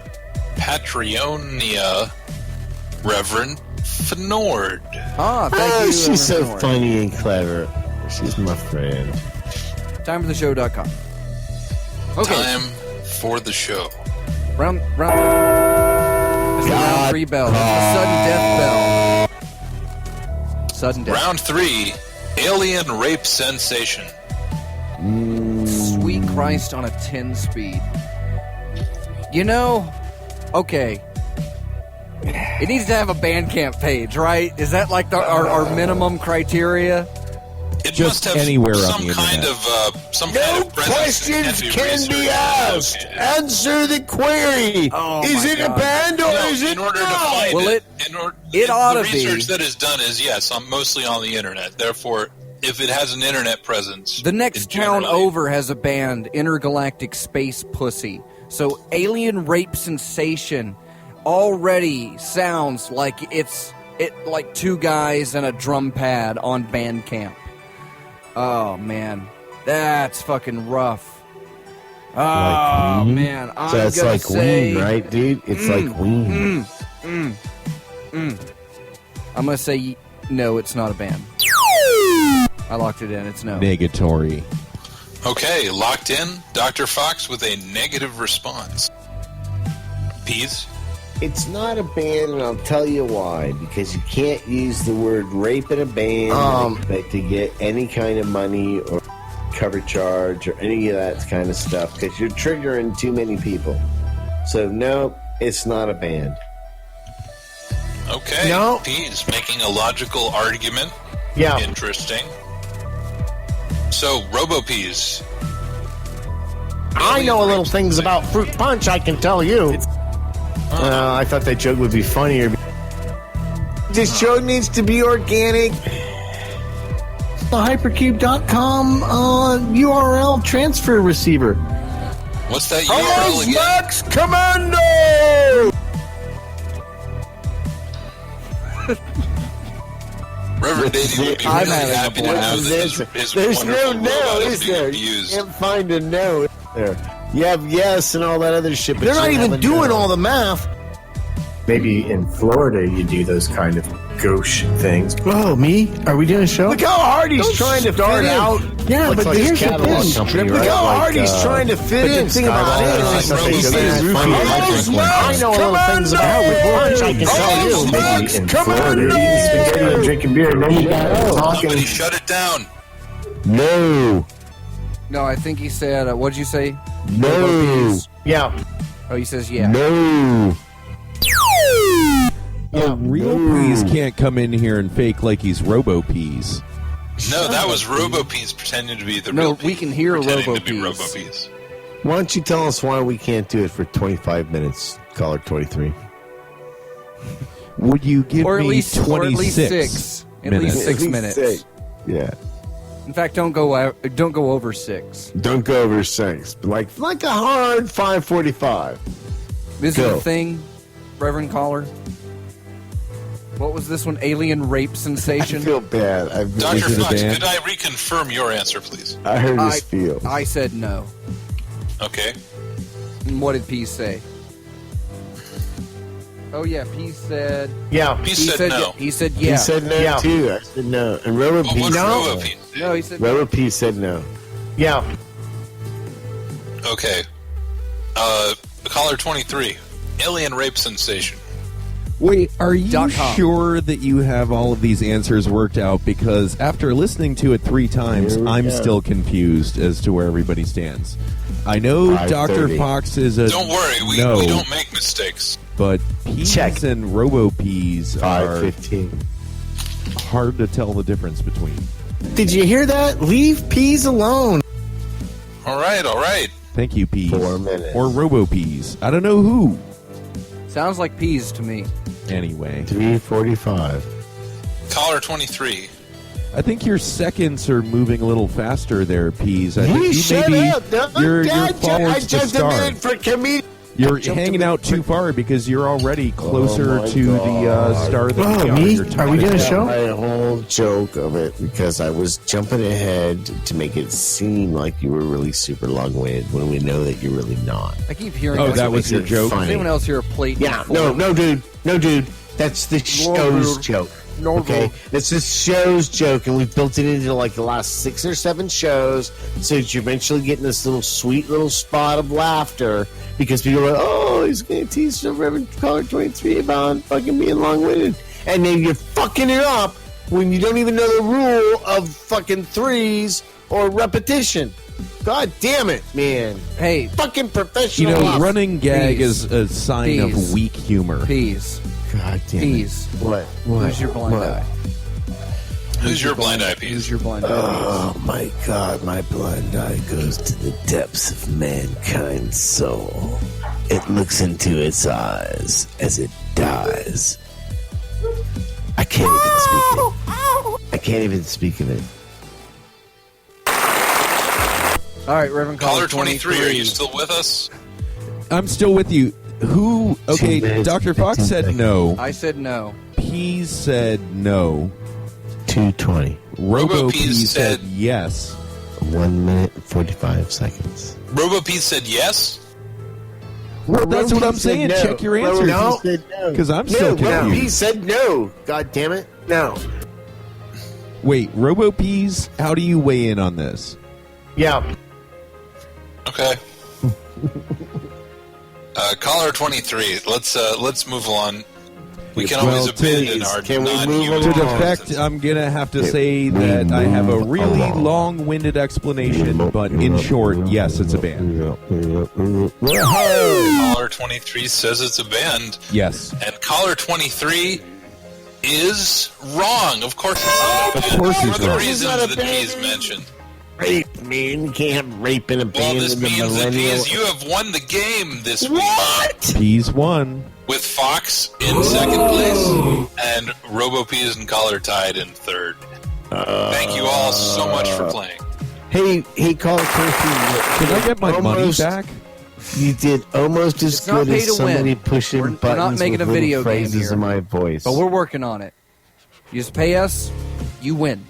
Patreonia Reverend Fnord. Ah, thank Oh, you. she's so Reverend Thorne. funny and clever. She's my friend. Timefortheshow.com. Okay, Time for the show. round. That's the round 3 bell. That's the sudden death bell. Sudden death. Round 3, Alien Rape Sensation. Sweet Christ on a 10 speed. You know, okay. It needs to have a Bandcamp page, right? Is that like our minimum criteria? It Just must have anywhere on some the kind internet. of some No kind of presence. questions It can can't be researched asked. associated. Answer the query. Oh, is my it God. a band or No, is it in order to not? find Well, it ought the to be. research that is done is yes, mostly on the internet. Therefore, if it has an internet presence, The next it town generally- over has a band, Intergalactic Space Pussy. So Alien Rape Sensation already sounds like it's it like two guys and a drum pad on Bandcamp. Oh man, that's fucking rough. Oh man, I'm So it's gonna like say, Ween, right, dude? It's like Ween. I'm gonna say no. It's not a band. I locked it in. It's no. Negatory. Okay, locked in. Dr. Fox with a negative response. Peas? It's not a band, and I'll tell you why. Because you can't use the word rape in a band and expect to get any kind of money or cover charge or any of that kind of stuff, because you're triggering too many people. So, no, it's not a band. Okay. No. Peas making a logical argument. Yeah. Interesting. So, RoboPeas. I know a little things about Fruit Punch, I can tell you. I thought that joke would be funnier. This show needs to be organic. The Hypercube.com URL transfer receiver. What's that URL again? Max Commando! Reverend Davey would be I'm really having a happy to know that his There's wonderful no robot is is being there? abused. You can't find a no there. You have yes and all that other shit, but They're not you even have a doing no. all the math. Maybe in Florida you do those kind of gauche things. Oh, me? Are we doing a show? Look how hard he's trying to start fit out. in. Yeah, Looks but like his here's the catalog thing. company, Look right? how Like, hard he's trying to fit in. the thing about it is, Like he says, RoboPeas. I know a little things about with Punch, I can tell you. Maybe in Florida you eat spaghetti and drinking beer, and then you got talking. Somebody shut it down. No. No, I think he said. What'd you say? No. RoboPeas. Yeah. Oh, he says yeah. No. Real Peas can't come in here and fake like he's RoboPeas. No, that was RoboPeas pretending to be the No, real we Peas, can hear pretending to be RoboPeas. RoboPeas. Why don't you tell us why we can't do it for 25 minutes, caller 23? Would you give Or at me least 26 six. At least 6 minutes. Yeah. In fact, don't go over 6. Don't go over 6. Like a hard 5:45. This Go. is the thing, Reverend Caller. What was this one? Alien rape I sensation? feel bad. Dr. it a Fox, band? could I reconfirm your answer, please? I heard his feel. I said no. Okay. And what did Peace say? Oh yeah, Peace said. Yeah. Peas said no. He said yeah. He said no too. I said no. And RoboPeas. What's No. RoboPeas? No, he said RoboPeas said no. Yeah. Okay. Caller 23. Alien rape sensation. Wait, are you .com. sure that you have all of these answers worked out? Because after listening to it 3 times, Here we I'm go. still confused as to where everybody stands. I know Dr. 5:30. Fox is a Don't worry, we don't make mistakes. but Peas Check. and RoboPeas are 5:15. hard to tell the difference between. Did you hear that? Leave peas alone. All right. Thank you, Peas. 4 minutes. Or RoboPeas. I don't know who. sounds like Peas to me. Anyway, 3:45. Caller 23. I think your seconds are moving a little faster there, Peas. I think You you shut maybe up. you're I forwards to jumped a star. minute for comedian. You're jumped hanging a out too far because you're already closer my to the God. star that Oh, we are. me? You're Are we doing a talking show? My whole joke of it, because I was jumping ahead to make it seem like you were really super long-winded when we know that you're really not. I keep hearing. Oh, that's that what was makes your it joke? Does Funny. anyone else hear a plate? Yeah, full? no, dude. That's the show's dude. joke. No, Okay, dude. it's the show's joke, and we've built it into like the last 6 or 7 shows, so that you're eventually getting this little sweet little spot of laughter because people are like, "Oh, he's going to tease the Reverend Caller 23 about fucking being long-winded," and then you're fucking it up when you don't even know the rule of fucking threes or repetition. God damn it, man! Hey, Fucking You professional. know, laugh. running gag Peas. is a sign Peas. of weak humor. Peas. God damn Peas. it! What? Who's your blind What? eye? Who's your blind eye, Who's Peas? your blind eye? Oh my God, my blind eye goes to the depths of mankind's soul. It looks into its eyes as it dies. I can't even speak of it. I can't even speak of it. All right, Reverend Caller 23, are you still with us? I'm still with you. Who? Okay, 2 minutes, Dr. Fox 15 said seconds. no. I said no. Peas RoboPeas said no. 2:20. RoboPeas said yes. 1 minute and 45 seconds. RoboPeas said yes? Well, that's what I'm saying. No. Check your answers. No. Because I'm still confused. He said no. God damn it. No. Wait, RoboPeas, how do you weigh in on this? Yeah. Okay. Caller 23. Let's move along. We can always abandon our non-human. To defect, I'm going to have to say that I have a really long-winded explanation, but in short, yes, it's a band. Caller 23 says it's a band. Yes. And caller 23 is wrong. Of course it's not a band. Of course For he's the wrong. reasons that he's mentioned. Rape, man. You can't have rape in a band. Well, this in the means that millennial. Peas, you have won the game this week. Peas won. With Fox in second place and RoboPeas and Caller tied in third. Thank you all so much for playing. Hey, Caller 23. Can I get my money back? You did almost as It's not good pay as to somebody win. pushing We're buttons not making with a video little game phrases here. in my voice. But we're working on it. You just pay us, you win.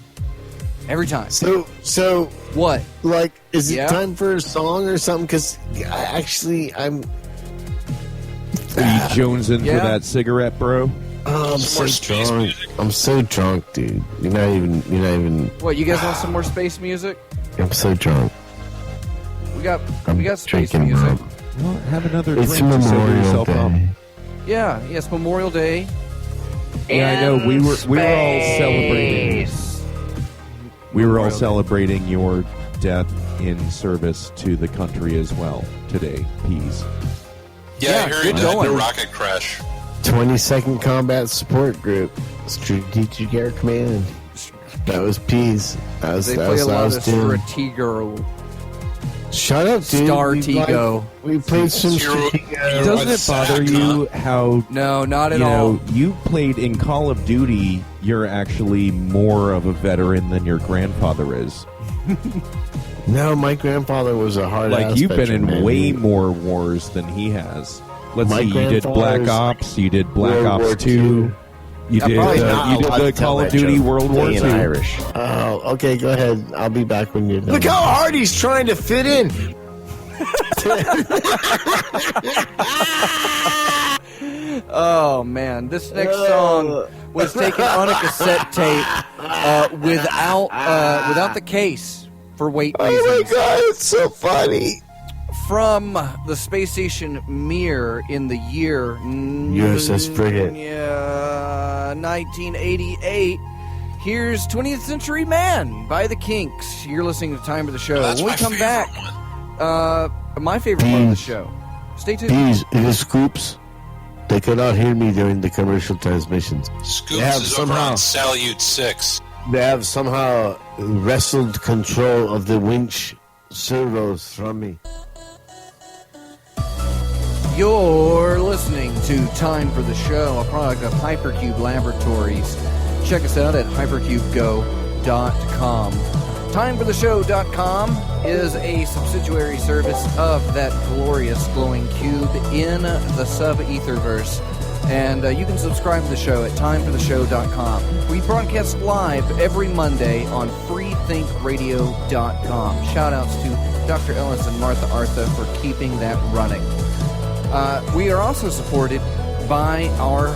Every time. So what? Like, is it Yeah? time for a song or something? Because I'm. Are you jonesing Yeah. for that cigarette, bro? Oh, I'm so drunk. I'm so drunk, dude. You're not even. What, you guys want some more space music? I'm so drunk. We got space drinking music. rum. Well, have another It's drink to sober Memorial yourself up. Day. Yeah, it's Memorial Day. Yeah, I know. We were all celebrating. We were all celebrating your death in service to the country as well today, Peas. Yeah, I heard good the going. rocket crash. 22nd Combat Support Group, Strategic Air Command. That was Peas. They play a lot of Stratego. Shut up, dude. Star We Tigo. We played some Stratego. Doesn't it bother you how No, not at you all. know you played in Call of Duty? You're actually more of a veteran than your grandfather is. No, my grandfather was a hard Like ass you've been in veteran, way man. more wars than he has. Let's My see, you did Black grandfather's Ops, you did Black World War Ops 2, you did probably not you did allowed the to tell Call of that Duty joke. World War Being II. Irish. Oh, okay, go ahead. I'll be back when you're done. Look how hard he's trying to fit in. Oh man, this next song was taken on a cassette tape without the case for weight reasons. Oh my god, it's so funny. From the space station Mir in the year USS Frigate. 1988. Here's 20th Century Man by the Kinks. You're listening to Time of the Show. That's When we my come favorite back, one. my favorite part of the show. Stay tuned. These it is Scoops. They could not hear me during the commercial transmissions. Scoops have is somehow- over on Salute 6. They have somehow wrestled control of the winch servos from me. You're listening to Time for the Show, a product of Hypercube Laboratories. Check us out at hypercubego.com. Timefortheshow.com is a subsidiary service of that glorious glowing cube in the sub-etherverse. And you can subscribe to the show at timefortheshow.com. We broadcast live every Monday on freethinkradio.com. Shout-outs to Dr. Ellis and Martha Artha for keeping that running. We are also supported by our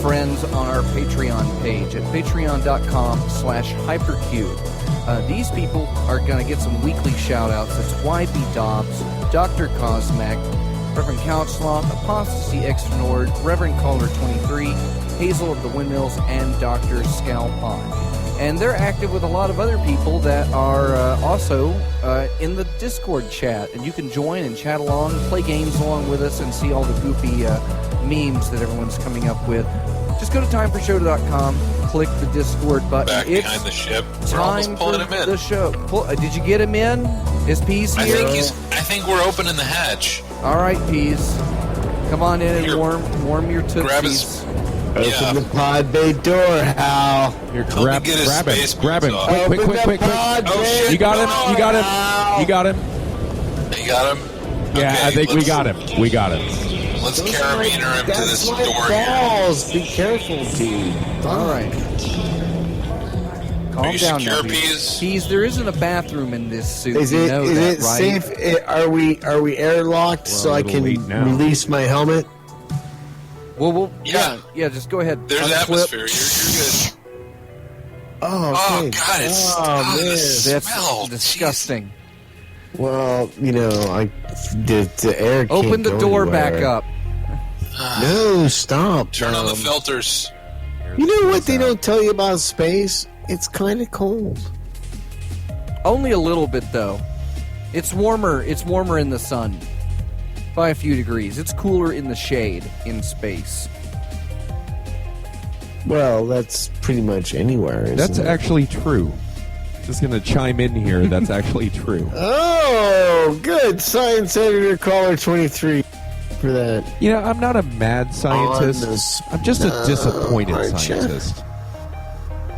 friends on our Patreon page at patreon.com/hypercube. These people are going to get some weekly shout-outs. It's YB Dobbs, Dr. Cosmac, Reverend Couchsloth, Apostasy Extranord, Reverend Caller 23, Hazel of the Windmills, and Dr. Scalpon. And they're active with a lot of other people that are also in the Discord chat. And you can join and chat along, play games along with us, and see all the goofy memes that everyone's coming up with. Just go to timeforshow.com, click the Discord button. Back It's behind the ship. We're time almost pulling for him in. the show. Did you get him in? Is Peas I here? think we're opening the hatch. All right, Peas. Come on in and Here. warm your tootsies. Grab his- Open the pod bay door, Hal. Here, Help me grab get his him, space grab him, boots off. quick, Open the quick. pod Oh, bay shit. You got him, you got him, door, you got him. You got him? Yeah, Okay, I think we let's- got him. We got him. Let's carabiner him to this my door here. balls. Be careful, dude. All right. Calm Are you down secure, now, Peas? Peas, there isn't a bathroom in this suit. Is you it know is that, it right? safe? Are we airlocked so I can release my helmet? Well, Yeah. yeah. Just go ahead. There's Unclip. atmosphere. You're good. Oh, okay. God, it's man. the That's smell. disgusting. Well, the air. Open can't the go door anywhere. back up. No, stop. Turn on the filters. You know what they don't tell you about space? It's kind of cold. Only a little bit, though. It's warmer. It's warmer in the sun by a few degrees. It's cooler in the shade in space. Well, that's pretty much anywhere. Isn't That's it? actually true. Just going to chime in here. That's actually true. Oh, good. Science editor caller 23 for that. You know, I'm not a mad scientist. On the I'm just a disappointed aren't you? scientist.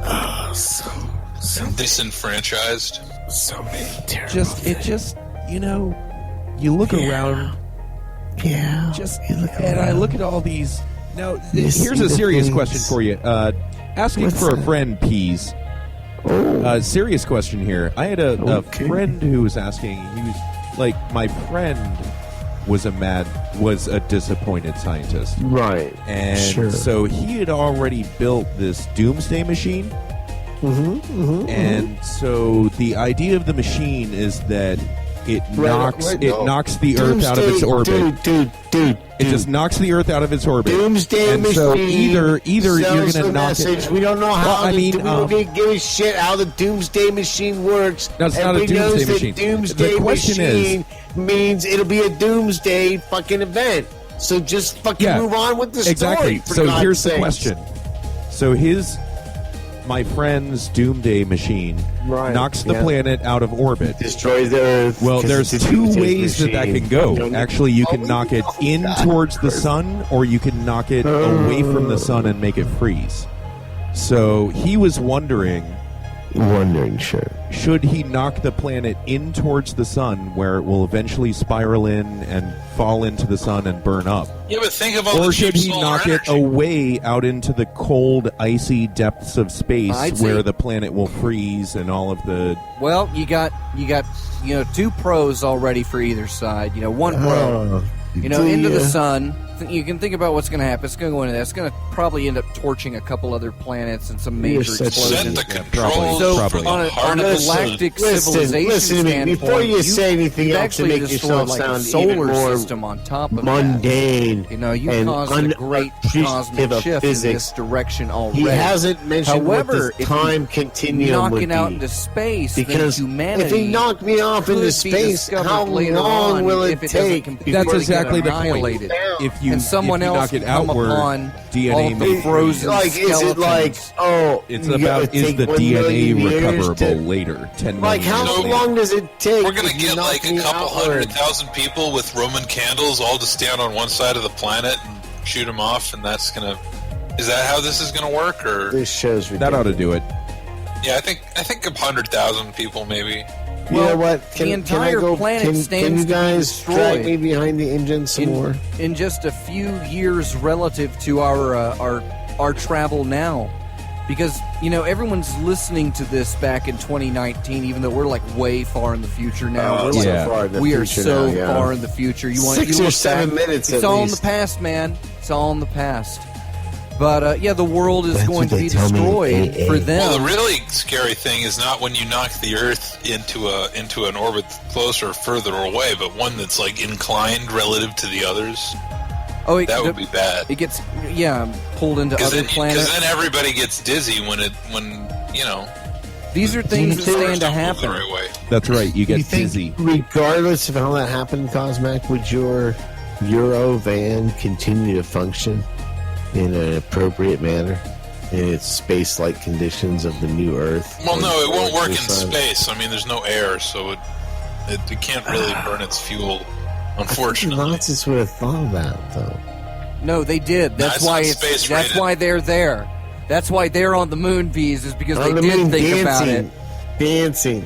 Oh, so Disenfranchised. many terrible. You look around. Yeah. I look at all these. Now, You here's see a the serious things. question for you. Asking What's for a that? friend, Peas. Serious question here. I had a Okay. friend who was asking. He was like, my friend was a disappointed scientist, Right. and Sure. so he had already built this doomsday machine. And so the idea of the machine is that it knocks the Earth out of its orbit. Dude. It just knocks the Earth out of its orbit. Doomsday and machine. so either you're sells going to the knock message. it. We don't know how. Well, we don't give a shit how the doomsday machine works. No, it's not a Everybody doomsday knows that machine. Doomsday The question machine means it'll be a doomsday fucking event. So just fucking move on with the story. Exactly. For So God's here's the sakes. question. So my friend's doomsday machine knocks the planet out of orbit. Destroys the Earth. Well, 'cause there's it's a two doomsday ways that machine. can go. Actually, you can knock it in towards the sun, or you can knock it away from the sun and make it freeze. So he was wondering, sure. should he knock the planet in towards the sun, where it will eventually spiral in and fall into the sun and burn up? Yeah, but think of all Or the should cheap he solar knock it energy. away out into the cold, icy depths of space I'd where say- the planet will freeze and all of the... Well, you got two pros already for either side. One pro. Into the sun. You can think about what's going to happen. It's going to go into that. It's going to probably end up torching a couple other planets and some major You're such a- Set explosions. the controls So, for the on a heart of galactic civilization listen to me. standpoint, Before you say anything you've else to actually make destroyed, yourself like, sound a solar even more system on top of mundane. that. You and caused a great unappreciative cosmic of shift physics. in this direction already. He hasn't mentioned However, what the if time you continuum knock would it out be. into space, Because then humanity if he knocked me off could into be space, discovered how later long on will it if it doesn't take? completely That's get exactly the annihilated. point. If you and someone if you else knock it can come outward, upon DNA all of the may frozen Like, is it like, skeletons. It's you about, gotta is take the 1 DNA million years recoverable to- later? 10 Like, million how years later. long does it take? We're going if to you get knock like a me couple outward? 100,000 people with Roman candles all to stand on one side of the planet and shoot them off, and that's going to... Is that how this is going to work? Or This show's That ought to do it. yeah, I think 100,000 people maybe. You know what? the entire planet can stands you to be guys drag destroyed. me behind the engine some more? in just a few years relative to our travel now, because everyone's listening to this back in 2019, even though we're like way far in the future now. Oh, We're so like, far in the we are future so now, yeah. far in the future. You want 6 you or look 7 back, minutes It's at all in least. the past, man. It's all in the past. But the world is That's going what to they be tell me, destroyed AA. for them. Well, the really scary thing is not when you knock the Earth into an orbit closer or further away, but one that's like inclined relative to the others. That would be bad. It gets pulled into other planets. Because then everybody gets dizzy when These are things that stand to the happen. right way. That's right. You get You think, dizzy. regardless of how that happened, Cosmac, would your Euro van continue to function in an appropriate manner in its space-like conditions of the new Earth? Well, no, it won't work in Sun? space. I mean, there's no air, so it can't really burn its fuel. Unfortunately, Nazis would have thought of that, though. No, they did. That's it's why not it's. space That's rated. why they're there. That's why they're on the moon, bees, is because On they the did moon, think about it. dancing.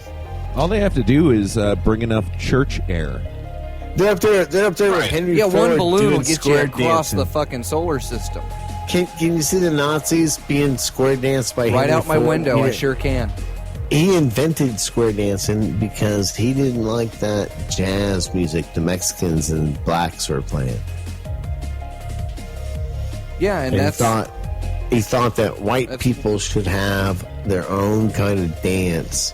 All they have to do is bring enough church air. They're up there with Right. Henry Yeah, Ford one balloon doing will get you square across dancing. the fucking solar system. Can you see the Nazis being square danced by Right Henry out my Ford? window, I Yeah. sure can. He invented square dancing because he didn't like that jazz music the Mexicans and blacks were playing. Yeah, and And that's he thought that white that's- people should have their own kind of dance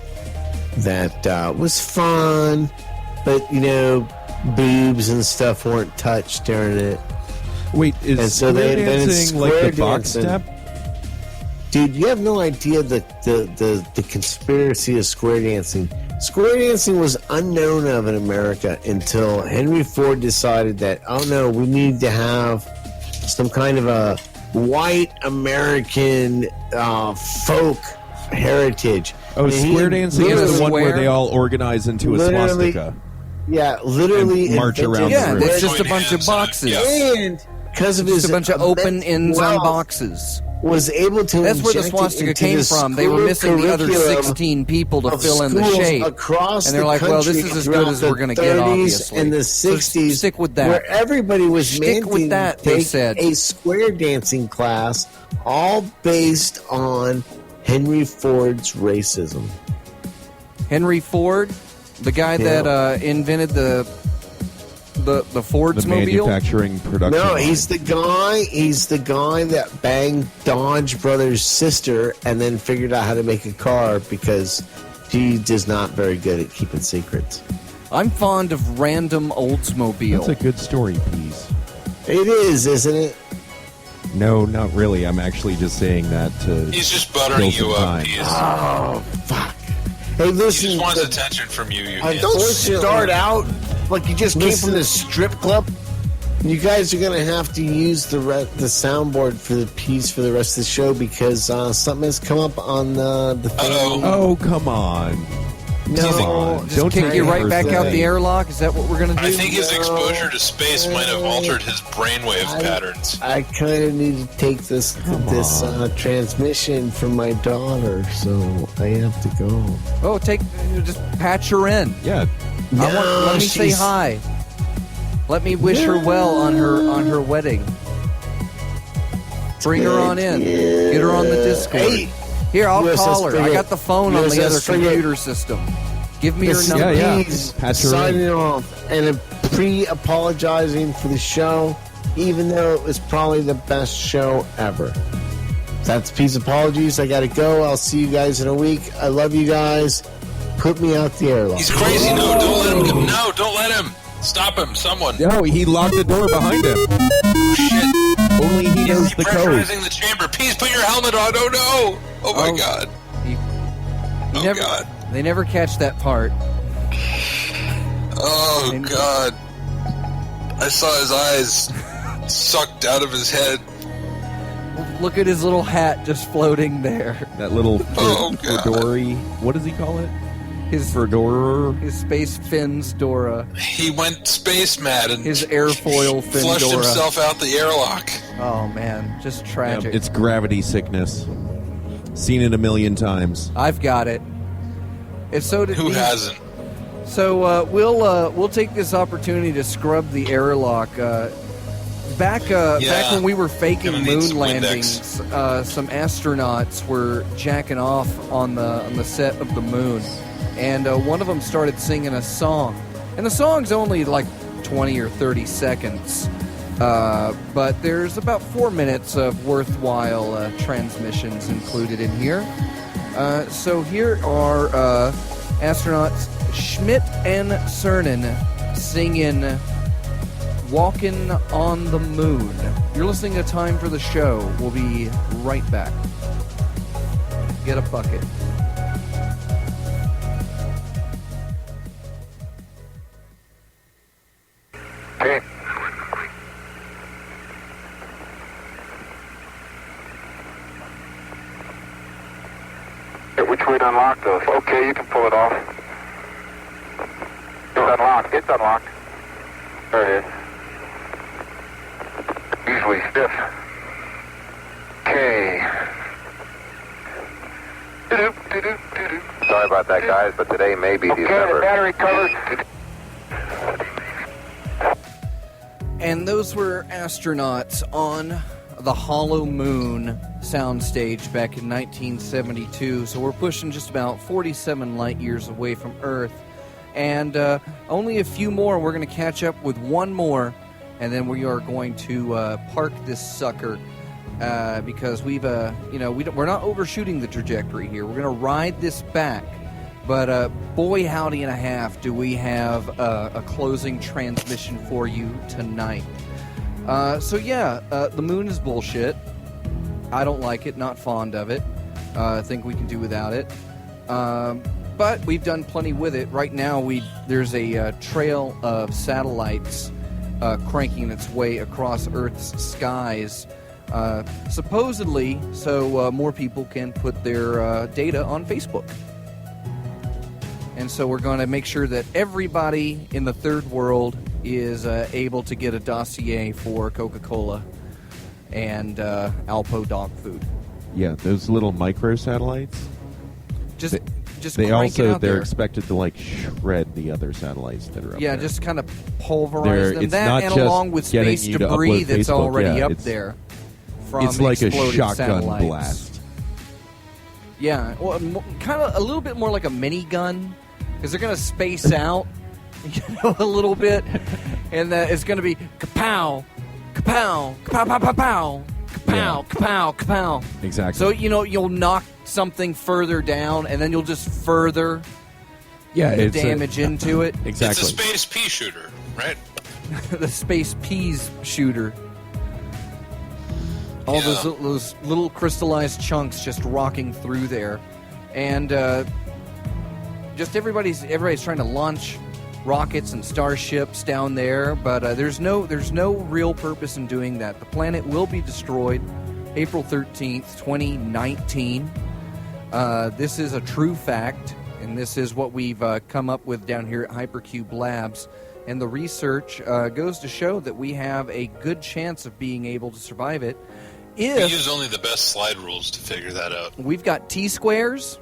that was fun, but boobs and stuff weren't touched during it. Wait, is And so square they invented dancing like square the box dancing. step? Dude, you have no idea the conspiracy of square dancing. Square dancing was unknown of in America until Henry Ford decided that, oh no, we need to have some kind of a white American folk heritage. Oh, And he square dancing is the one where square- they all organize into a Literally- swastika. Yeah, literally And march invented around yeah, the it's room. just a bunch of boxes. And because of Just his a bunch of open immense ends on wealth, boxes. was able to That's where the inject it swastika into came the from. They were school missing the other curriculum 16 people to of fill in the schools shape. across And they're the like, well, this country is as good throughout as the we're going to get, 30s obviously. and the So 60s. stick with that. Where everybody was Stick with mandating that, to they take said. a square dancing class, all based on Henry Ford's racism. Henry Ford, the guy Yeah. that invented the The Fordsmobile. manufacturing production. No, line. he's the guy. He's the guy that banged Dodge Brothers' sister and then figured out how to make a car because he is not very good at keeping secrets. I'm fond of random Oldsmobile. That's a good story, please. It is, isn't it? No, not really. I'm actually just saying that to. He's just buttering kill you some up. time. He is. Oh, fuck. Hey, He listen. just wants the- attention from you. You Don't Unfortunately- start out like you just came Listen- from the strip club. You guys are gonna have to use the soundboard for the piece for the rest of the show because something has come up on the thing. Uh-oh. Oh, come on. No, Just Don't kick take you it right back out the personally. airlock? Is that what we're going to do? I think his exposure to space might have altered his brainwave patterns. I kind of need to take this transmission from my daughter, so I have to go. Oh, just patch her in. Yeah. Let me say she's- hi. Let me wish her well on her wedding. Bring her on in. Get her on the Discord. Hey, Here, I'll USS call her. I Frigate. got the phone on the USS other Frigate. computer system. Give me your This is number. Yeah. Pete's Patch her signing off and pre-apologizing for the show, even though it was probably the best show ever. That's Pete's apologies. I gotta go. I'll see you guys in a week. I love you guys. Put me out the airlock. He's crazy. No, don't let him. No, don't let him. Stop him. Someone. No, he locked the door behind him. Shit. Only he knows He's the code. depressurizing the chamber. Please put your helmet on. Oh no. Oh my Oh. god. You Oh never, god. They never catch that part. Oh And- god. I saw his eyes sucked out of his head. Look at his little hat just floating there. That little Oh, God. fedora. What does he call it? His Fedora. his space fins Dora. He went space mad and His airfoil flushed Findora. himself out the airlock. Oh man, just tragic. It's gravity sickness. Seen it a million times. I've got it. It's so did Who he. hasn't? So we'll take this opportunity to scrub the airlock. Back when we were faking Gonna need moon some landings, some astronauts were jacking off on the set of the moon, and one of them started singing a song, and the song's only like 20 or 30 seconds, but there's about 4 minutes of worthwhile transmissions included in here. So here are astronauts Schmidt and Cernan singing Walkin' on the Moon. You're listening to Time for the Show. We'll be right back. Get a bucket. Okay. Which way to unlock those? Okay, you can pull it off. It's unlocked. It's unlocked. There it is. Usually stiff. Okay. Sorry about that, guys, but today may be the Okay, the battery covers. And those were astronauts on the Hollow Moon soundstage back in 1972. So we're pushing just about 47 light years away from Earth. And only a few more. We're going to catch up with one more. And then we are going to park this sucker because we're not overshooting the trajectory here. We're going to ride this back. But boy, howdy and a half, do we have a closing transmission for you tonight. The moon is bullshit. I don't like it, not fond of it. I think we can do without it. But we've done plenty with it. Right now, there's a trail of satellites cranking its way across Earth's skies, supposedly so more people can put their data on Facebook. And so we're going to make sure that everybody in the third world is able to get a dossier for Coca-Cola and Alpo dog food. Yeah, those little microsatellites. Just they're expected to shred the other satellites that are up there. Yeah, just kind of pulverize them. It's That not and just along with getting space you to debris upload that's Facebook. already Yeah, up there from it's like a exploded shotgun satellites. blast. Yeah, well, kind of a little bit more like a minigun, because they're going to space out, a little bit, and it's going to be kapow, kapow, kapow, kapow, kapow, kapow, kapow, kapow. Exactly. So you'll knock something further down, and then you'll just further the damage into it. Exactly. It's a space pea shooter, right? The space peas shooter. All those little crystallized chunks just rocking through there, and just everybody's trying to launch rockets and starships down there, but there's no real purpose in doing that. The planet will be destroyed April 13th, 2019. This is a true fact, and this is what we've come up with down here at Hypercube Labs. And the research goes to show that we have a good chance of being able to survive it. We use only the best slide rules to figure that out. We've got T-squares.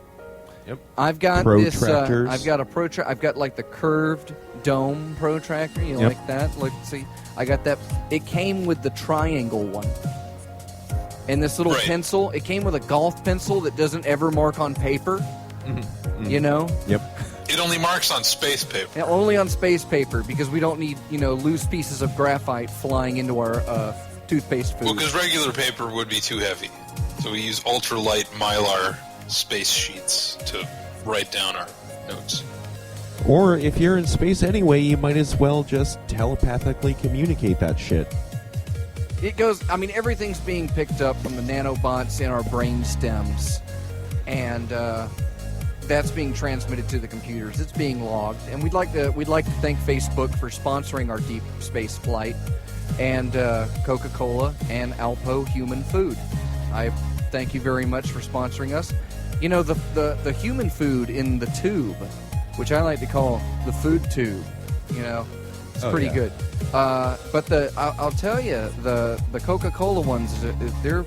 Yep. I've got protractors. I've got a protractor. I've got like the curved dome protractor. You Yep. like that? Look, see, I got that. It came with the triangle one. And this little pencil. It came with a golf pencil that doesn't ever mark on paper. Mm-hmm. You know. Yep. It only marks on space paper. Yeah, only on space paper, because we don't need loose pieces of graphite flying into our toothpaste food. Well, because regular paper would be too heavy. So we use ultralight Mylar space sheets to write down our notes. Or if you're in space anyway, you might as well just telepathically communicate that shit. It goes, everything's being picked up from the nanobots in our brain stems, and that's being transmitted to the computers. It's being logged, and we'd like to thank Facebook for sponsoring our deep space flight, and Coca-Cola and Alpo Human Food. I thank you very much for sponsoring us. The human food in the tube, which I like to call the food tube. It's pretty good. But I'll tell you, the Coca-Cola ones, they're,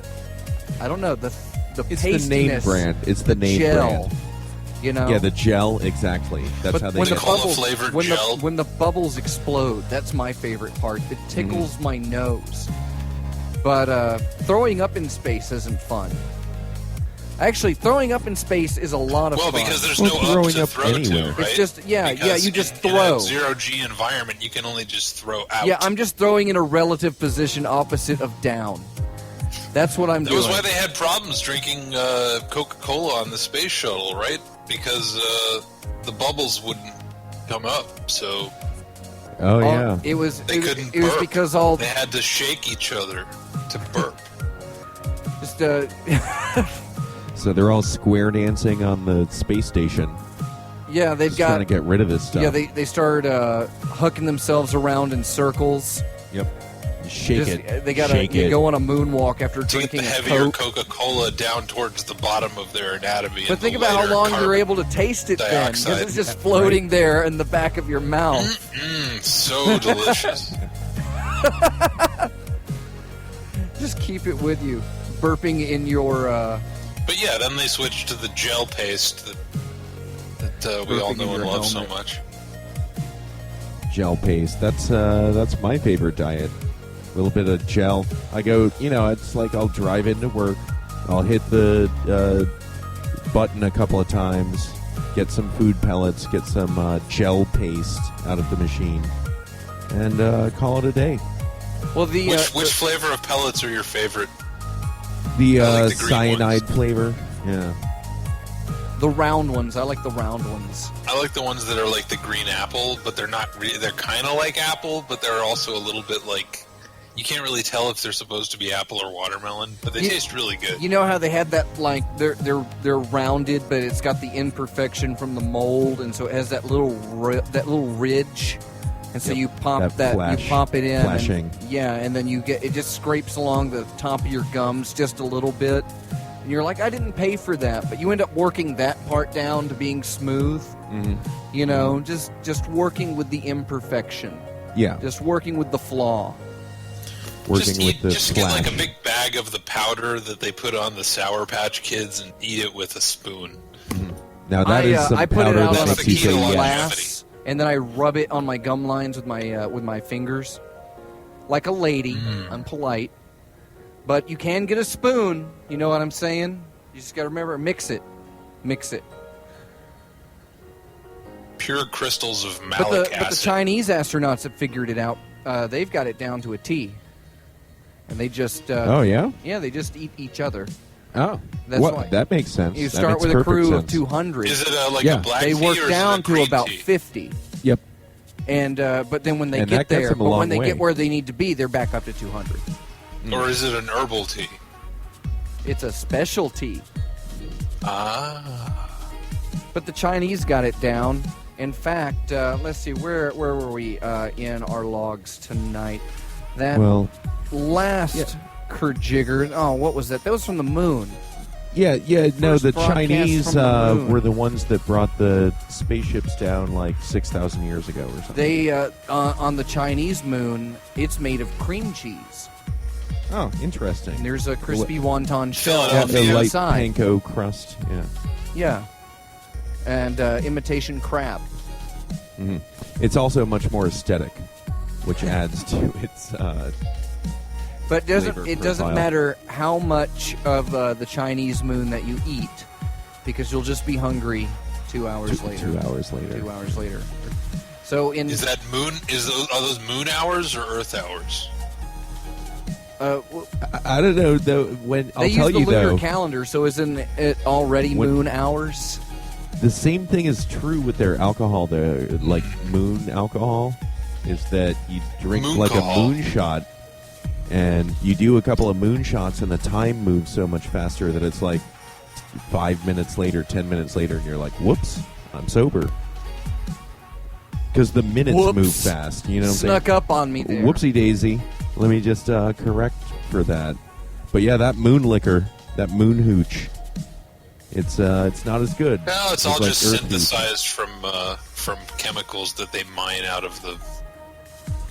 I don't know, the It's pastiness, the name brand. It's the name gel, brand. Yeah, the gel, exactly. That's how they when get the it. bubbles, flavored when gel. when the bubbles explode, that's my favorite part. It tickles my nose. But throwing up in space isn't fun. Actually, throwing up in space is a lot of fun. Well, because there's no up to throw to, right? It's just, Because you just in throw. a zero-G environment, you can only just throw out. Yeah, I'm just throwing in a relative position opposite of down. That's what I'm doing. That was why they had problems drinking Coca-Cola on the space shuttle, right? Because the bubbles wouldn't come up, so... Oh, yeah. It was couldn't it was burp. because They had to shake each other to burp. just So they're all square dancing on the space station. yeah, they've Just got trying to get rid of this stuff. Yeah, they started hucking themselves around in circles. Yep. Shake it. They got Shake to it. go on a moonwalk after To get drinking the a heavier Coke. Coca-Cola down towards the bottom of their anatomy. But and think the about how lighter long you're carbon able to taste it then, because dioxide. it's just floating there in the back of your mouth. So delicious. Just keep it with you, burping in your. But yeah, then they switched to the gel paste that we all Burping know in and your love so helmet. much. Gel paste. That's my favorite diet. little bit of gel. I go, it's like I'll drive into work. I'll hit the button a couple of times, get some food pellets, get some gel paste out of the machine, and call it a day. Well, which flavor of pellets are your favorite? The like the green cyanide ones. flavor. Yeah. The round ones. I like the round ones. I like the ones that are like the green apple, but they're not. They're kind of like apple, but they're also a little bit like. You can't really tell if they're supposed to be apple or watermelon, but they taste really good. You know how they had that, like, they're rounded, but it's got the imperfection from the mold, and so it has that little ridge, and so you pop you pop it in, flashing. and then it just scrapes along the top of your gums just a little bit, and you're like, I didn't pay for that, but you end up working that part down to being smooth. Mm-hmm. Just working with the imperfection. Yeah. Just working with the flaw. Working with the just splash. get like a big bag of the powder that they put on the Sour Patch Kids and eat it with a spoon. Mm-hmm. Now that is some I put powder it out that on a makes you piece say of yes. glass, and then I rub it on my gum lines with my fingers, like a lady. I'm polite, but you can get a spoon. You know what I'm saying? You just got to remember, mix it. Pure crystals of malic acid. But the Chinese astronauts have figured it out. They've got it down to a T. And they just... oh, yeah? Yeah, they just eat each other. Oh. That's why. That makes sense. You That start makes with a perfect crew of sense. 200. Is it like Yeah. a black They tea work or is down it a to green about tea? 50. Yep. And but then when they And get that gets there, them a but long when they way. get where they need to be, they're back up to 200. Or is it an herbal tea? It's a specialty. Ah. But the Chinese got it down. In fact, let's see, where were we in our logs tonight? That last Kerjigger. Oh, what was that? That was from the moon. No, First the broadcast Chinese from the moon. were the ones that brought the spaceships down like 6,000 years ago or something. They on the Chinese moon, it's made of cream cheese. Oh, interesting. And there's a crispy wonton shell Yeah, on the the light outside. panko crust. Yeah. Yeah. And imitation crab. Mm-hmm. It's also much more aesthetic, which adds to its. But it flavor doesn't profile. matter how much of the Chinese moon that you eat, because you'll just be hungry 2 hours later. 2 hours later. 2 hours later. So in Is that moon? Are those moon hours or Earth hours? I don't know though. When I'll they tell use the you lunar though, calendar, so isn't it already moon hours? the same thing is true with their alcohol. The like moon alcohol is that you drink like a moon shot. And you do a couple of moonshots, and the time moves so much faster that it's like 5 minutes later, 10 minutes later, and you're like, "Whoops, I'm sober." Because the minutes move fast. You know, what I'm Snuck saying? up on me there. Whoopsie daisy. Let me just correct for that. But yeah, that moon liquor, that moon hooch, it's not as good. No, it's all like just Earth hooch. synthesized from chemicals that they mine out of the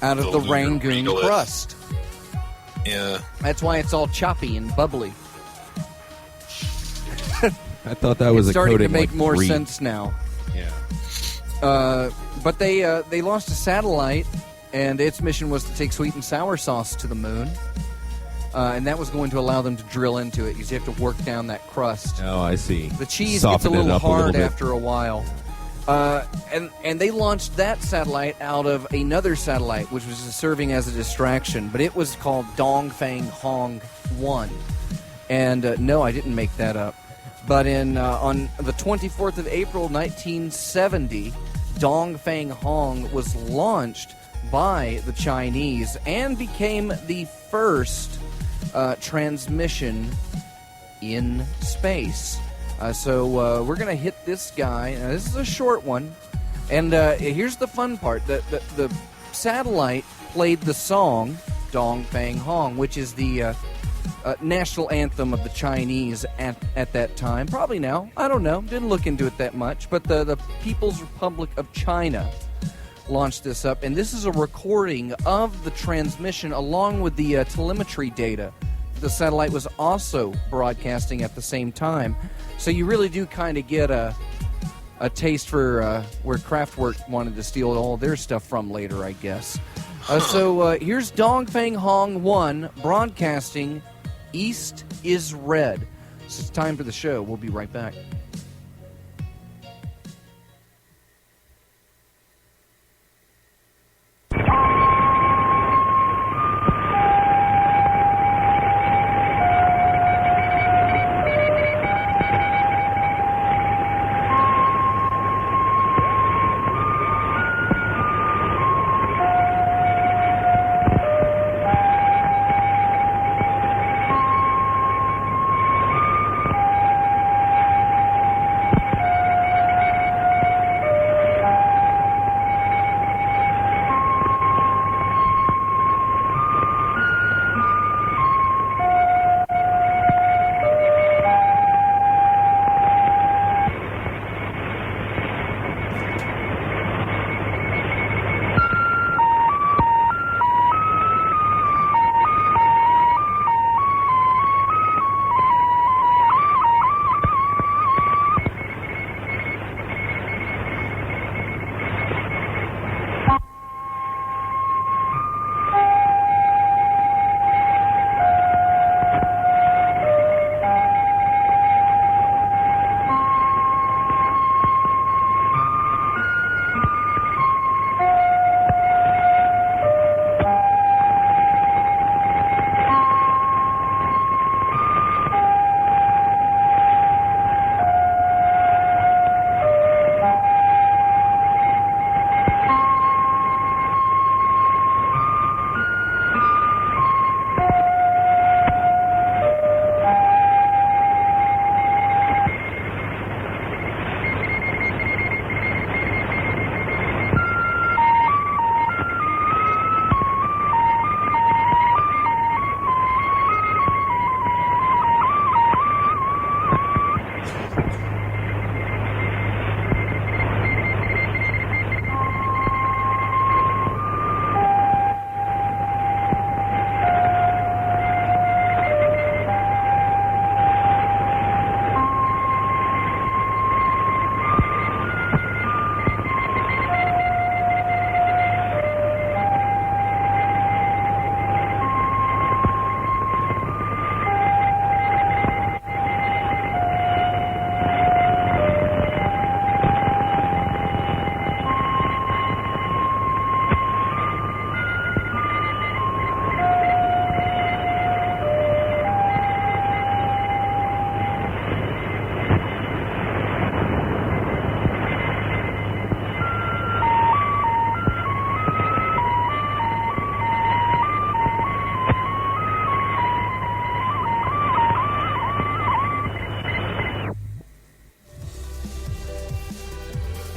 the lunar Rangoon regolith. crust. Yeah. That's why it's all choppy and bubbly. I thought that was it's a starting coating to make like more green. sense now. Yeah. But they launched a satellite, and its mission was to take sweet and sour sauce to the moon, and that was going to allow them to drill into it because you have to work down that crust. Oh, I see. The cheese Soften gets a it little up hard bit. after a while. And they launched that satellite out of another satellite, which was serving as a distraction, but it was called Dongfang Hong 1. And no, I didn't make that up. But on the 24th of April, 1970, Dongfang Hong was launched by the Chinese and became the first transmission in space. So we're going to hit this guy. Now, this is a short one. And here's the fun part. The satellite played the song Dongfang Hong, which is the national anthem of the Chinese at that time. Probably now. I don't know. Didn't look into it that much. But the People's Republic of China launched this up. And this is a recording of the transmission along with the telemetry data. The satellite was also broadcasting at the same time. So you really do kind of get a taste for where Kraftwerk wanted to steal all their stuff from later, I guess. So here's Dongfeng Hong 1 broadcasting East is Red. So it's time for the show. We'll be right back.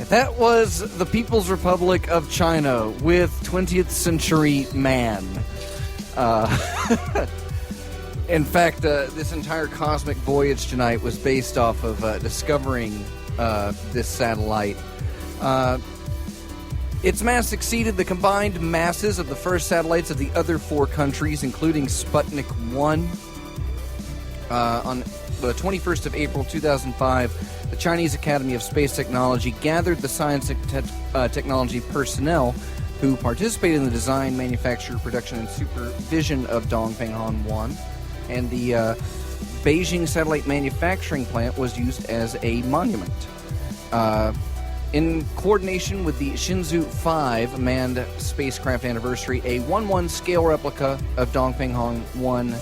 That was the People's Republic of China with 20th Century Man. In fact, this entire cosmic voyage tonight was based off of discovering this satellite. Its mass exceeded the combined masses of the first satellites of the other 4 countries, including Sputnik 1. On the 21st of April 2005, the Chinese Academy of Space Technology gathered the science and technology personnel who participated in the design, manufacture, production, and supervision of Dongfeng Hong 1. And the Beijing satellite manufacturing plant was used as a monument. In coordination with the Shenzhou 5 manned spacecraft anniversary, a 1:1 scale replica of Dongfeng Hong 1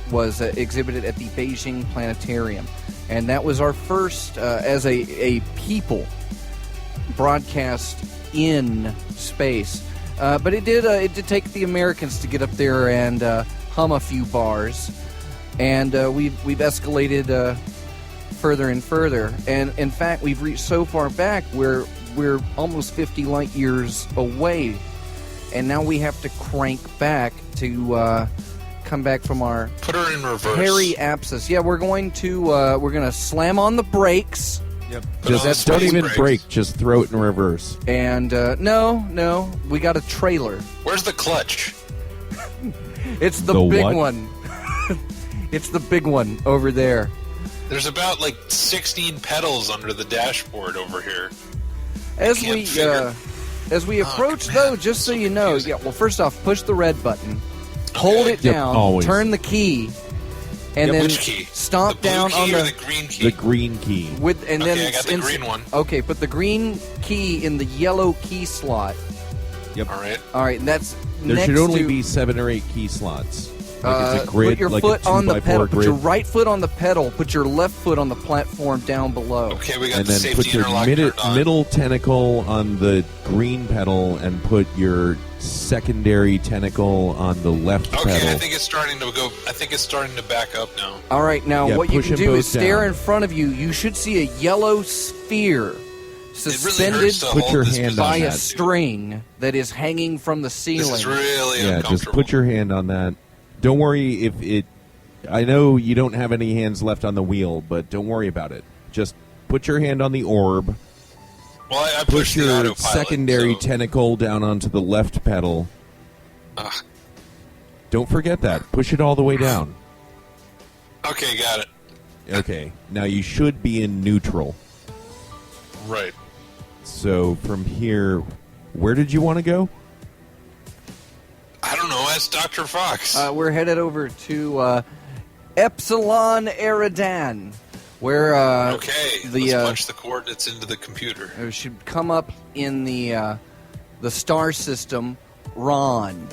was exhibited at the Beijing Planetarium. And that was our first, as a people, broadcast in space. But it did take the Americans to get up there and hum a few bars. And we've escalated further and further. And in fact, we've reached so far back where we're almost 50 light years away. And now we have to crank back to come back from our put her in reverse. Hairy abscess. Yeah, we're going to slam on the brakes. Yep. Just don't even brake. Just throw it in reverse. And no, we got a trailer. Where's the clutch? It's the big what? One. It's the big one over there. There's about like 16 pedals under the dashboard over here. As we as we approach, though, just so you know, well, first off, push the red button, hold it down, always. turn the key, and then which key? stomp the blue down key on or the green key. The green key. and then I got the green one. Okay, put the green key in the yellow key slot. Yep. All right, and that's There next should only to, be 7 or 8 key slots. Like it's a grid, put your like foot a on the 2x4 pedal. Put grid. your right foot on the pedal. Put your left foot on the platform down below. Okay, we got And the then safety put your interlock turned on. middle tentacle on the green pedal and put your secondary tentacle on the left Okay, pedal. I think it's starting to go. I think it's starting to back up now. All right, now Yeah, what you push can them do both is stare down. in front of you. You should see a yellow sphere suspended hurts to Put hold your this hand by on a that. string that is hanging from the ceiling. This is really Yeah, uncomfortable. just put your hand on that. Don't worry if it... I know you don't have any hands left on the wheel, but don't worry about it. Just put your hand on the orb. Well, I Push pushed the your autopilot, secondary so- tentacle down onto the left pedal. Ugh. Don't forget that. Push it all the way down. Okay, got it. Okay. Now you should be in neutral. Right. So from here, where did you want to go? I don't know. Ask Dr. Fox. We're headed over to Epsilon Eridan, where Okay, the let's punch the coordinates into the computer. it should come up in the star system, Ron.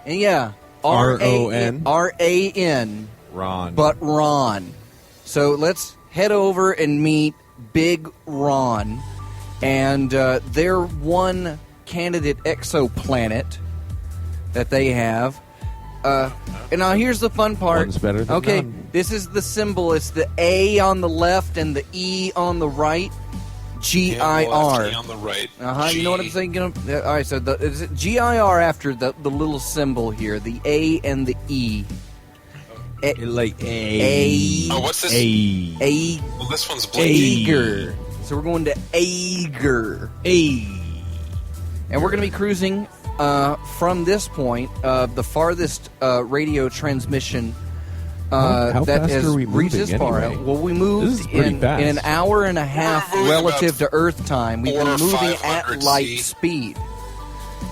And yeah, R-O-N? R-A-N, Ron. but Ron. So let's head over and meet Big Ron and their one candidate exoplanet that they have. And now here's the fun part. One's better than okay, none. this is the symbol. It's the A on the left and the E on the right. G-I-R. Left, on the right. You know what I'm saying? All right, so is it G-I-R after the little symbol here, the A and the E. Like A. Oh, what's this? A. Well, this one's blinking. Ager. So we're going to Ager. And we're going to be cruising from this point, the farthest radio transmission How that fast has are we reached moving this far anyway? out. Well, we This moved is pretty in fast. an hour and a half We're moving relative about to Earth time. We've 400 been or moving at 500 light C. speed.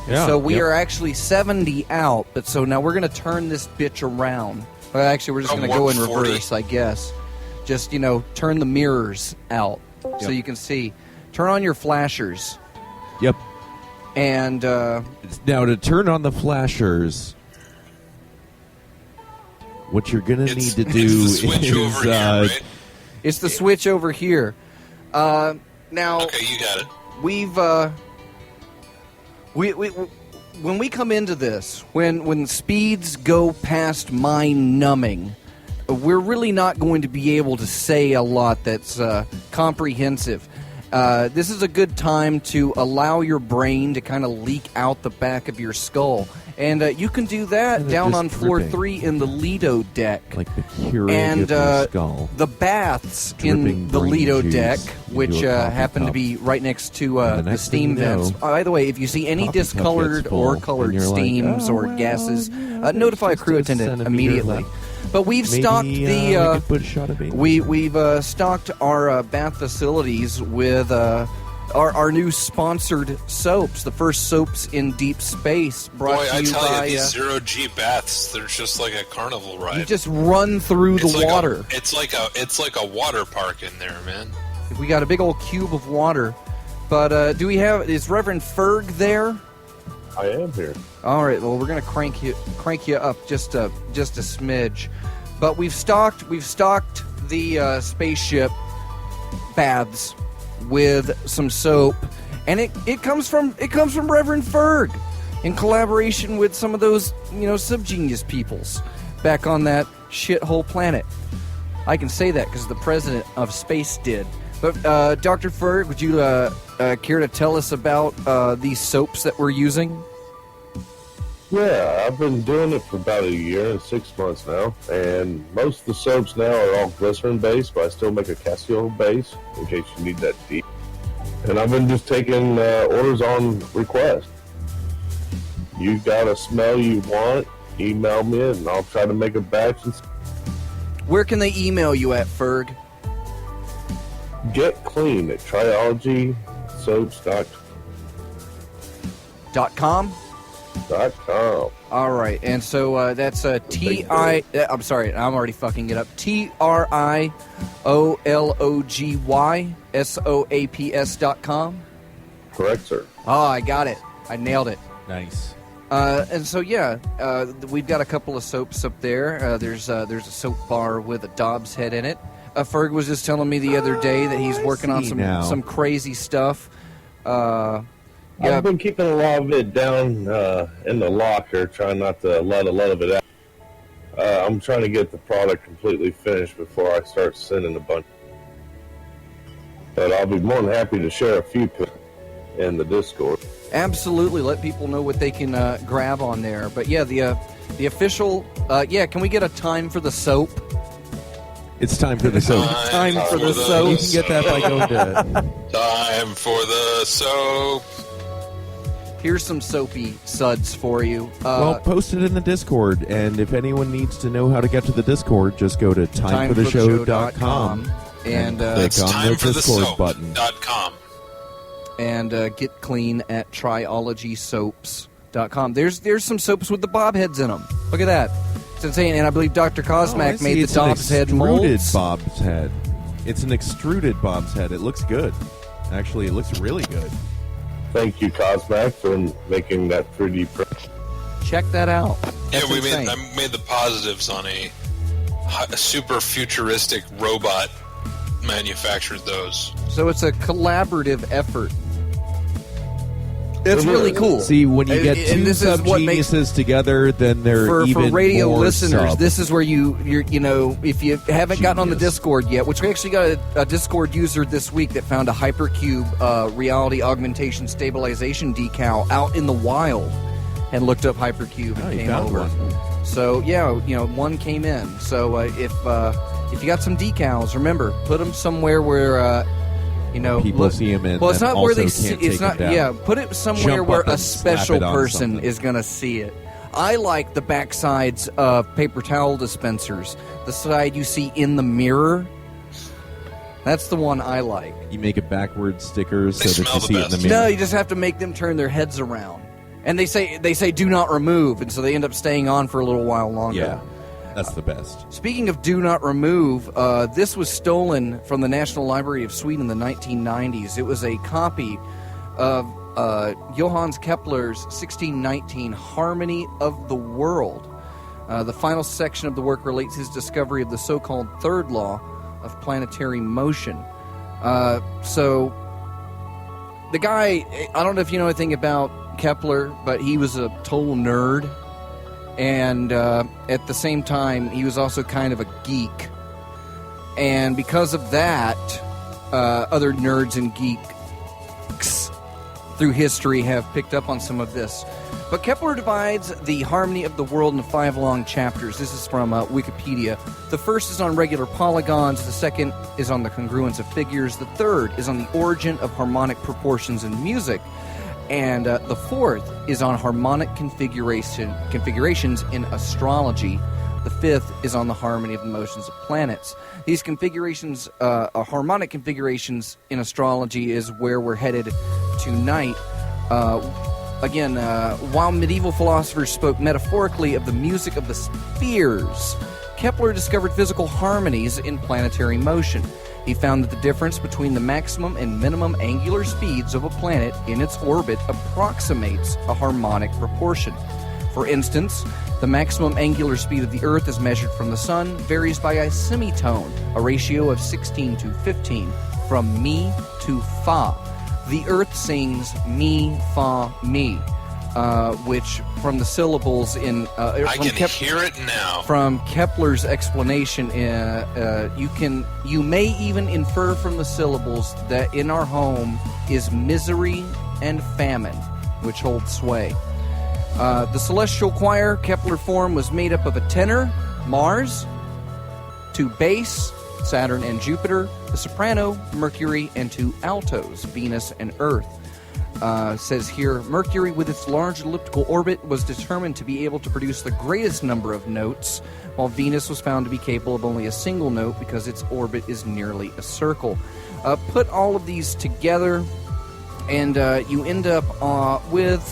Yeah, So we yep. are actually 70 out, but so now we're going to turn this bitch around. Well, actually, we're just going to go in 140. reverse, I guess. Just, turn the mirrors out so Yep. you can see. Turn on your flashers. Yep. And Now, to turn on the flashers, what you're going to need to do It's the switch is... over here, right? it's the switch over here. Now, Okay, you got it. we've we when we come into this, when speeds go past mind numbing, we're really not going to be able to say a lot that's comprehensive. This is a good time to allow your brain to kind of leak out the back of your skull. And you can do that And down just on floor dripping. 3 in the Lido deck. Like the Keurig And of your skull. the baths Dripping in the brain Lido juice deck, into which a coffee happen to cup. be right next to And the the next steam thing you know, vents. By the way, if you see any coffee cup discolored gets full, or and colored you're like, steams "Oh, or well, gases, there's notify a just crew a attendant centimeter immediately. left. But we've Maybe, stocked we the could put a shot of baby. we've stocked our bath facilities with our new sponsored soaps, the first soaps in deep space, brought Boy, to I you tell by. you, these zero-G baths, they're just like a carnival ride. You just run through It's the like water. It's like a water park in there, man. We got a big old cube of water. But is Reverend Ferg there? I am here. All right, well, we're gonna crank you up just a smidge. But we've stocked the spaceship baths with some soap, and it comes from Reverend Ferg in collaboration with some of those subgenius peoples back on that shithole planet. I can say that because the president of space did. But Dr. Ferg, would you care to tell us about these soaps that we're using? Yeah, I've been doing it for about a year and 6 months now, and most of the soaps now are all glycerin based, but I still make a castor base in case you need that deep. And I've been just taking orders on request. You got a smell you want, email me and I'll try to make a batch. And Where can they email you at, Ferg? Get clean at triologysoaps.com. .com. .com. All right, and so that's I'm sorry, I'm already fucking it up. TRIOLOGYSOAPS.com. Correct, sir. Oh, I got it. I nailed it. Nice. And so we've got a couple of soaps up there. There's a soap bar with a Dobbs head in it. Ferg was just telling me the other day that he's working on some crazy stuff. I've been keeping a lot of it down in the locker, trying not to let a lot of it out. I'm trying to get the product completely finished before I start sending a bunch. But I'll be more than happy to share a few in the Discord. Absolutely, let people know what they can grab on there. But yeah, the official. Can we get a time for the soap? It's time for the soap. Time for the soap. You can get that by going to Time for the soap. Here's some soapy suds for you. Well, post it in the Discord, and if anyone needs to know how to get to the Discord, just go to timefortheshow.com and click on the Discord button. .com. And get clean at triologysoaps.com. There's some soaps with the bob heads in them. Look at that. It's insane. And I believe Dr. Cosmac made the Dobbs head molds. Bob's head. It's an extruded Bob's head. It looks good. Actually, it looks really good. Thank you, Cosmac, for making that 3D print. Check that out. Yeah, That's insane. I made the positives on a super futuristic robot manufactured those. So it's a collaborative effort. It's really cool. See, when you get two sub-geniuses together, then they're even for radio more listeners, sub. this is where you're if you haven't gotten on the Discord yet, which we actually got a Discord user this week that found a Hypercube reality augmentation stabilization decal out in the wild and looked up Hypercube and came over. One. So one came in. So if you got some decals, remember, put them somewhere where people see them in. Well, it's not where they see. Can't It's take not. them down. Yeah, put it somewhere Jump where up and a special slap it on person something. is going to see it. I like the back sides of paper towel dispensers. The side you see in the mirror. That's the one I like. You make it backwards stickers so that you see it in the mirror. No, you just have to make them turn their heads around. And they say do not remove, and so they end up staying on for a little while longer. Yeah, that's the best. Speaking of do not remove, this was stolen from the National Library of Sweden in the 1990s. It was a copy of Johannes Kepler's 1619 Harmony of the World. The final section of the work relates his discovery of the so-called third law of planetary motion. So the guy, I don't know if you know anything about Kepler, but he was a total nerd. And at the same time, he was also kind of a geek. And because of that, other nerds and geeks through history have picked up on some of this. But Kepler divides the harmony of the world into 5 long chapters. This is from Wikipedia. The first is on regular polygons. The second is on the congruence of figures. The third is on the origin of harmonic proportions in music. And the fourth is on harmonic configurations in astrology. The fifth is on the harmony of the motions of planets. These configurations, harmonic configurations in astrology, is where we're headed tonight. While medieval philosophers spoke metaphorically of the music of the spheres, Kepler discovered physical harmonies in planetary motion. He found that the difference between the maximum and minimum angular speeds of a planet in its orbit approximates a harmonic proportion. For instance, the maximum angular speed of the Earth as measured from the Sun varies by a semitone, a ratio of 16 to 15, from mi to fa. The Earth sings mi, fa, mi, which from the syllables in... I can hear it now. From Kepler's explanation, you may even infer from the syllables that in our home is misery and famine, which hold sway. The celestial choir Kepler formed was made up of a tenor, Mars, 2 bass, Saturn and Jupiter, a soprano, Mercury, and 2 altos, Venus and Earth. Says here, Mercury with its large elliptical orbit was determined to be able to produce the greatest number of notes, while Venus was found to be capable of only a single note because its orbit is nearly a circle. Put all of these together, and you end up with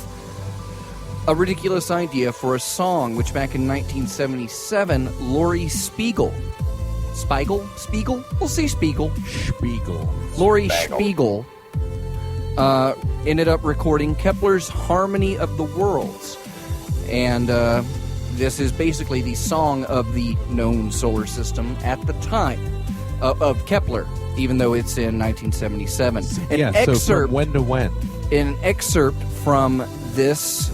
a ridiculous idea for a song, which back in 1977, Laurie Spiegel. Spiegel? We'll say Spiegel. Laurie Spiegel ended up recording Kepler's Harmony of the Worlds. And this is basically the song of the known solar system at the time of Kepler, even though it's in 1977. So from when to when? An excerpt from this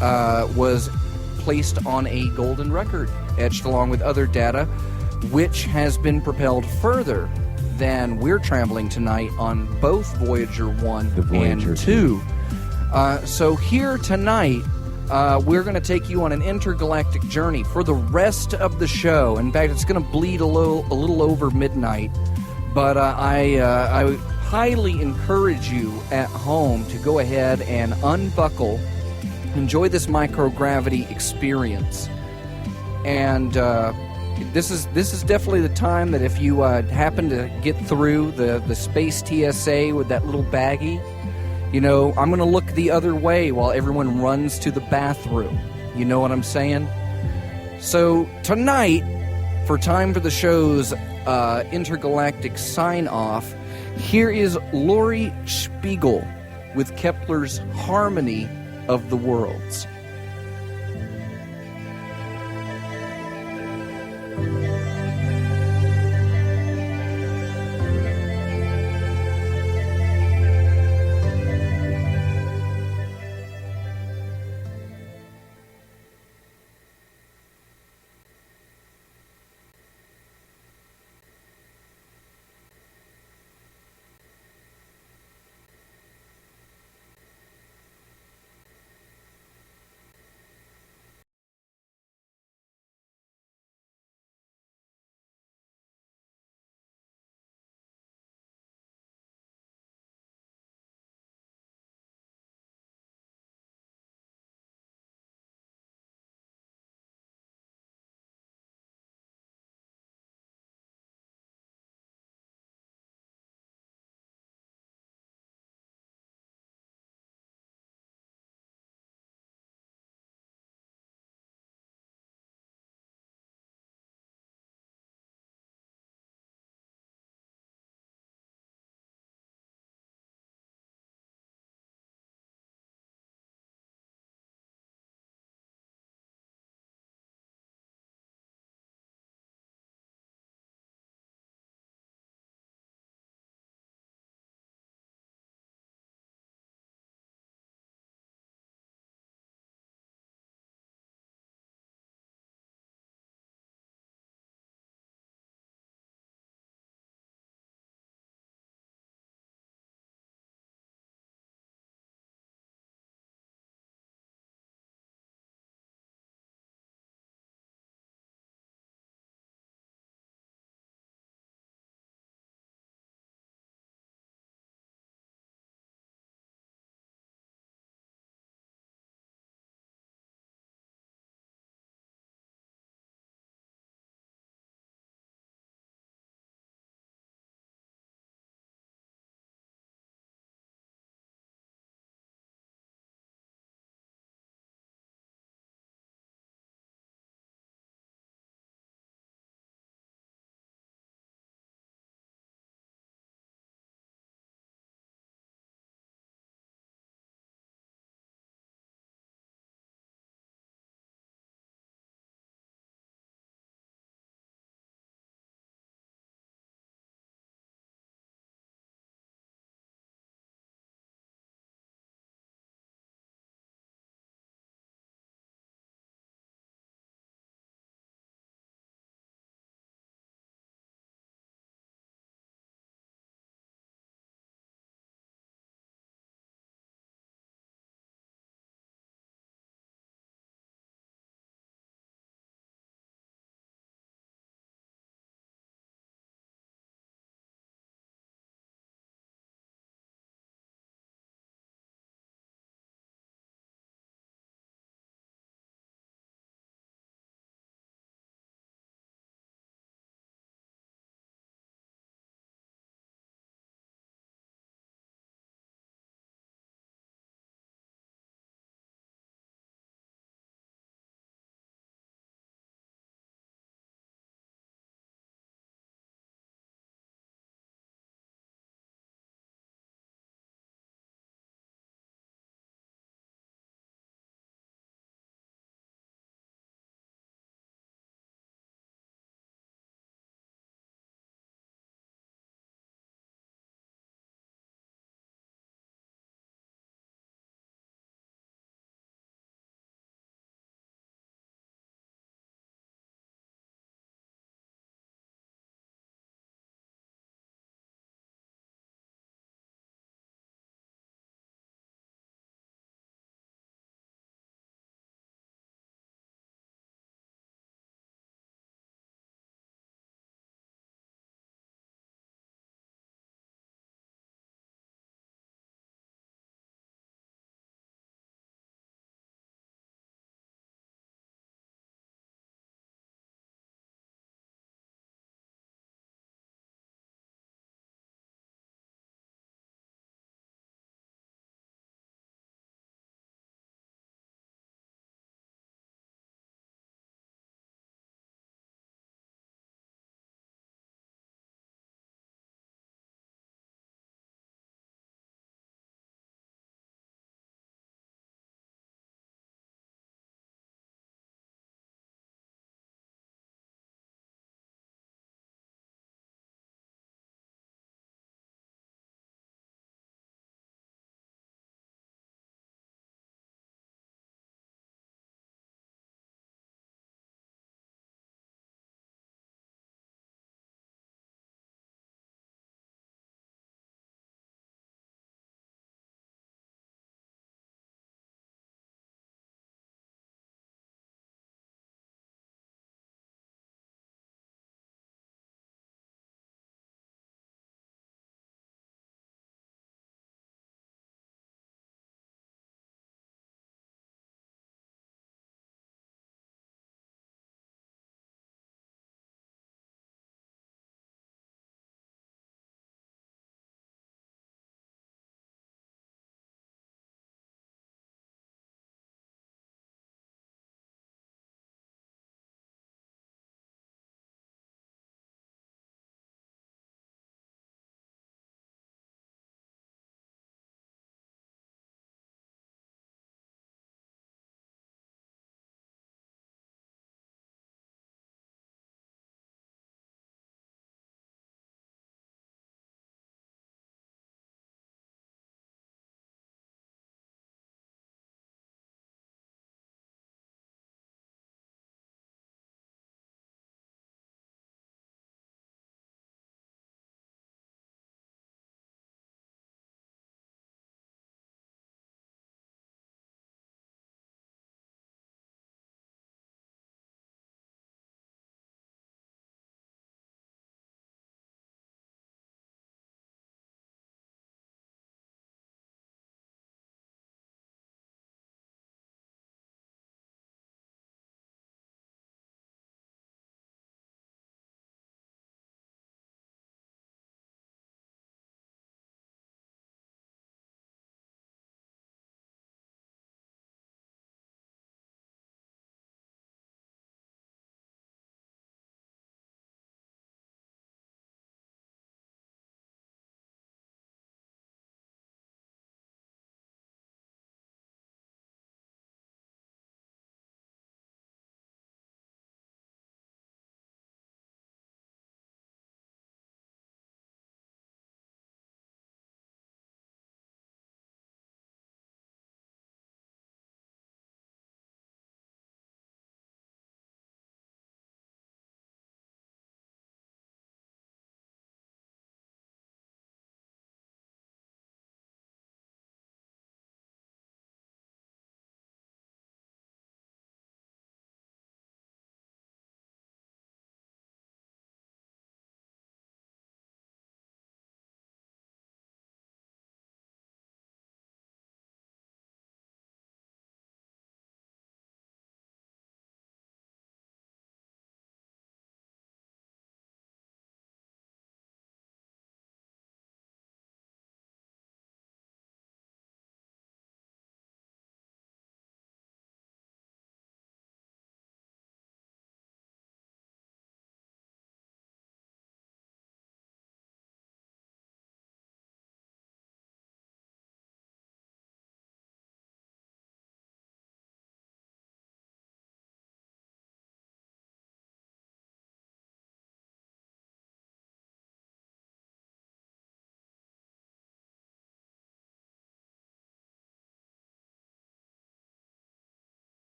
was placed on a golden record, etched along with other data, which has been propelled further than we're traveling tonight on both Voyager 1 and 2. So here tonight, we're going to take you on an intergalactic journey for the rest of the show. In fact, it's going to bleed a little over midnight, but I highly encourage you at home to go ahead and unbuckle, enjoy this microgravity experience, and this is definitely the time that if you happen to get through the space TSA with that little baggie, you know, I'm going to look the other way while everyone runs to the bathroom. You know what I'm saying? So tonight, for Time for the Show's intergalactic sign-off, here is Laurie Spiegel with Kepler's Harmony of the Worlds.